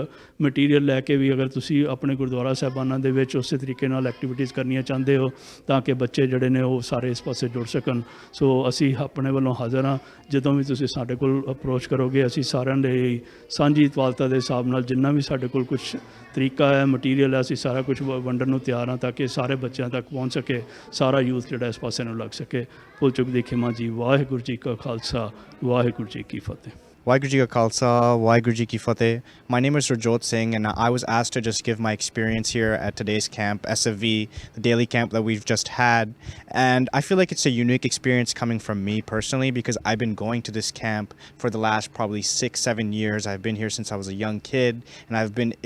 Speaker 2: ਮਟੀਰੀਅਲ ਲੈ ਕੇ ਵੀ ਅਗਰ ਤੁਸੀਂ ਆਪਣੇ ਗੁਰਦੁਆਰਾ ਸਾਹਿਬਾਨਾਂ ਦੇ ਵਿੱਚ ਉਸੇ ਤਰੀਕੇ ਨਾਲ ਐਕਟੀਵਿਟੀਜ਼ ਕਰਨੀਆਂ ਚਾਹੁੰਦੇ ਹੋ ਤਾਂ ਕਿ ਬੱਚੇ ਜਿਹੜੇ ਨੇ ਉਹ ਸਾਰੇ ਇਸ ਪਾਸੇ ਜੁੜ ਸਕਣ। ਸੋ ਅਸੀਂ ਆਪਣੇ ਵੱਲੋਂ ਹਾਜ਼ਰ ਹਾਂ। ਜਦੋਂ ਵੀ ਤੁਸੀਂ ਸਾਡੇ ਕੋਲ ਅਪਰੋਚ ਕਰੋਗੇ ਅਸੀਂ ਸਾਰਿਆਂ ਲਈ ਸਾਂਝੀ ਇਤਵਾਲਤਾ ਦੇ ਹਿਸਾਬ ਨਾਲ ਜਿੰਨਾ ਵੀ ਸਾਡੇ ਕੋਲ ਕੁਛ ਤਰੀਕਾ ਹੈ, ਮਟੀਰੀਅਲ ਹੈ, ਅਸੀਂ ਸਾਰਾ ਕੁਝ ਵੰਡਣ ਨੂੰ ਤਿਆਰ ਹਾਂ ਤਾਂ ਕਿ ਸਾਰੇ ਬੱਚਿਆਂ ਤੱਕ ਪਹੁੰਚ ਸਕੇ, ਸਾਰਾ ਯੂਥ ਜਿਹੜਾ ਇਸ ਪਾਸੇ ਨੂੰ ਲੱਗ ਸਕੇ। ਭੁੱਲ ਚੁੱਕ ਦੀ ਖਿਮਾ ਜੀ। ਵਾਹਿਗੁਰੂ ਜੀ ਕਾ ਖਾਲਸਾ, ਵਾਹਿਗੁਰੂ ਜੀ ਕੀ ਫਤਿਹ।
Speaker 13: Waheguru Ji Ka Khalsa, Waheguru Ji Ki Fateh. My name is Rajot Singh and I was asked to just give my experience here at today's camp, SFV, the daily camp that we've just had. And I feel like it's a unique experience coming from me personally because I've been going to this camp for the last probably 6-7 years. I've been here since I was a young kid and I've been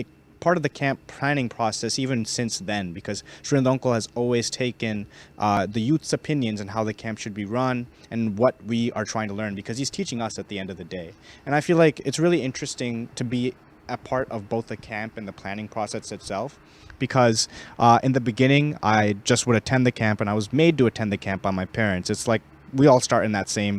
Speaker 13: part of the camp planning process even since then because Sri Uncle has always taken the youth's opinions and how the camp should be run and what we are trying to learn because he's teaching us at the end of the day. And I feel like it's really interesting to be a part of both the camp and the planning process itself because in the beginning I just would attend the camp and I was made to attend the camp by my parents. It's like we all start in that same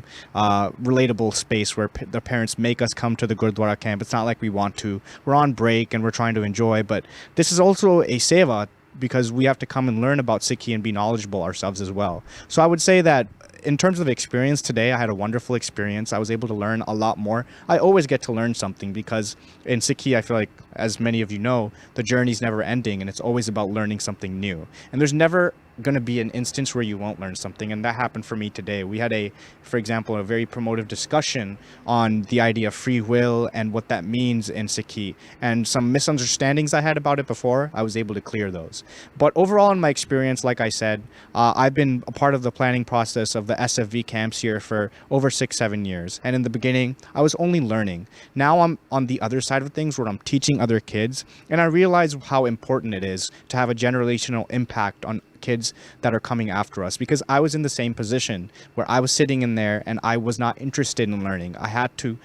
Speaker 13: relatable space where the parents make us come to the Gurdwara camp. It's not like we want to. We're on break and we're trying to enjoy, but this is also a seva because we have to come and learn about Sikhi and be knowledgeable ourselves as well. So I would say that in terms of experience today, I had a wonderful experience. I was able to learn a lot more. I always get to learn something because in Sikhi, I feel like, as many of you know, the journey's never ending and it's always about learning something new. And there's never going to be an instance where you won't learn something, and that happened for me today. We had for example, a very promotive discussion on the idea of free will and what that means in Sikhi, and some misunderstandings I had about it before, I was able to clear those. But overall in my experience, like I said, I've been a part of the planning process of the SFV camps here for over 6-7 years, and in the beginning I was only learning. Now I'm on the other side of things where I'm teaching other kids, and I realize how important it is to have a generational impact on kids that are coming after us because I was in the same position where I was sitting in there and I was not interested in learning. I had to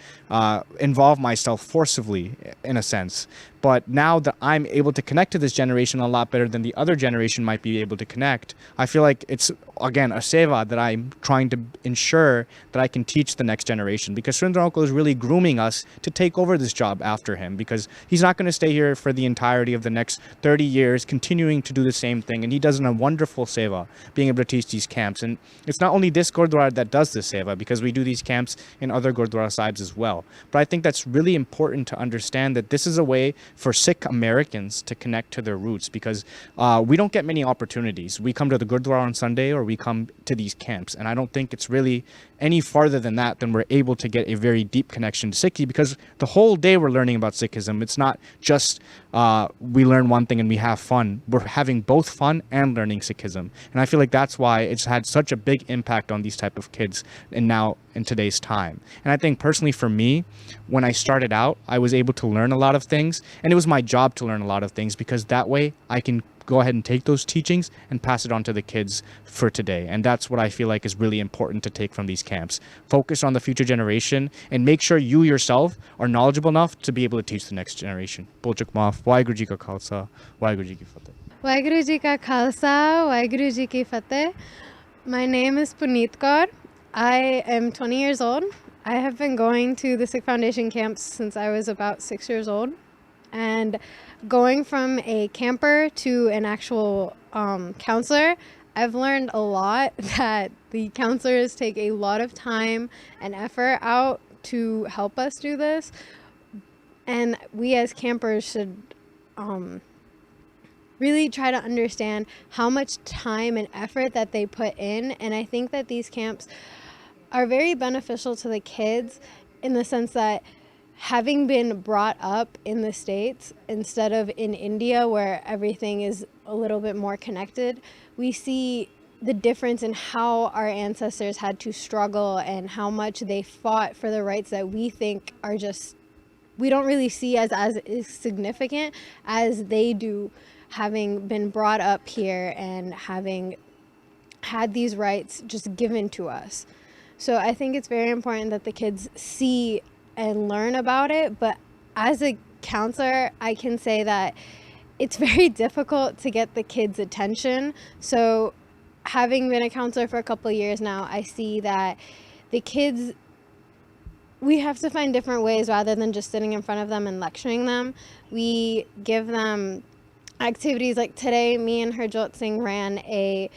Speaker 13: involve myself forcibly in a sense. But now that I'm able to connect to this generation a lot better than the other generation might be able to connect, I feel like it's, again, a seva that I'm trying to ensure that I can teach the next generation because Sundar Uncle is really grooming us to take over this job after him because he's not going to stay here for the entirety of the next 30 years continuing to do the same thing. And he does a wonderful seva being able to teach these camps. And it's not only this Gurdwara that does this seva because we do these camps in other Gurdwara sahibs as well. But I think that's really important to understand that this is a way for Sikh Americans to connect to their roots because we don't get many opportunities. We come to the Gurdwara on Sunday or we come to these camps, and I don't think it's really any farther than that than we're able to get a very deep connection to Sikhi because the whole day we're learning about Sikhism. It's not just we learn one thing and we have fun. We're having both fun and learning Sikhism, and I feel like that's why it's had such a big impact on these type of kids and now in today's time. And I think personally for me, when I started out, I was able to learn a lot of things, and it was my job to learn a lot of things because that way I can go ahead and take those teachings and pass it on to the kids for today. And that's what I feel like is really important to take from these camps. Focus on the future generation and make sure you yourself are knowledgeable enough to be able to teach the next generation. Bolchuk Maaf, Waheguru Ji Ka Khalsa, Waheguru Ji Ki Fateh.
Speaker 14: Waheguru Ji Ka Khalsa, Waheguru Ji Ki Fateh. My name is Puneet Kaur. I am 20 years old. I have been going to the Sikh Foundation camps since I was about 6 years old. And going from a camper to an actual counselor, I've learned a lot that the counselors take a lot of time and effort out to help us do this. And we as campers should really try to understand how much time and effort that they put in. And I think that these camps are very beneficial to the kids in the sense that having been brought up in the States instead of in India where everything is a little bit more connected, we see the difference in how our ancestors had to struggle and how much they fought for the rights that we think are just, we don't really see as significant as they do, having been brought up here and having had these rights just given to us. So I think it's very important that the kids see and learn about it. But as a counselor, I can say that it's very difficult to get the kids' attention. So having been a counselor for a couple of years now, I see that the kids, we have to find different ways rather than just sitting in front of them and lecturing them. We give them activities like today, me and Harjot Singh ran a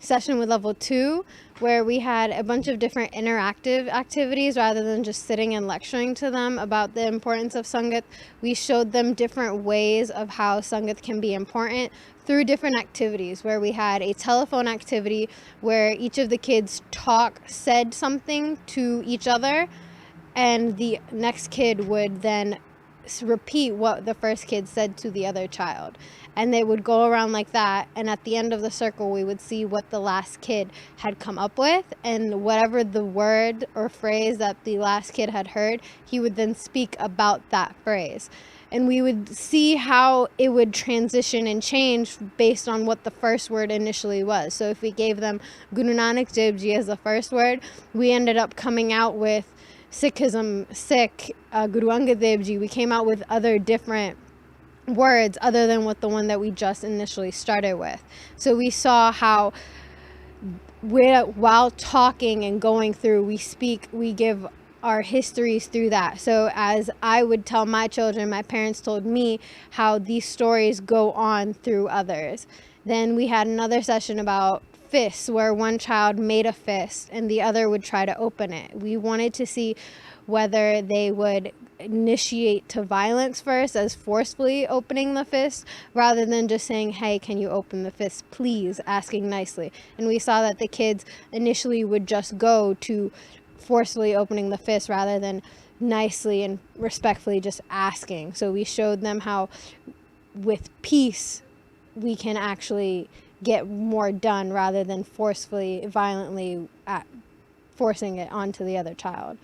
Speaker 14: session with level 2 where we had a bunch of different interactive activities rather than just sitting and lecturing to them about the importance of Sangat. We showed them different ways of how Sangat can be important through different activities, where we had a telephone activity where each of the kids said something to each other, and the next kid would then repeat what the first kid said to the other child. And they would go around like that, and at the end of the circle we would see what the last kid had come up with, and whatever the word or phrase that the last kid had heard, he would then speak about that phrase. And we would see how it would transition and change based on what the first word initially was. So if we gave them Guru Nanak Dev Ji as the first word, we ended up coming out with Sikhism, Sikh, Guru Angad Dev Ji. We came out with other different words other than what the one that we just initially started with. So we saw how while talking and going through, we give our histories through that. So as I would tell my children, my parents told me how these stories go on through others. Then we had another session about fists where one child made a fist and the other would try to open it. We wanted to see whether they would initiate to violence first as forcefully opening the fist rather than just saying, hey, can you open the fist, please, asking nicely. And we saw that the kids initially would just go to forcefully opening the fist rather than nicely and respectfully just asking. So we showed them how with peace we can actually get more done rather than forcefully, violently forcing it onto the other child.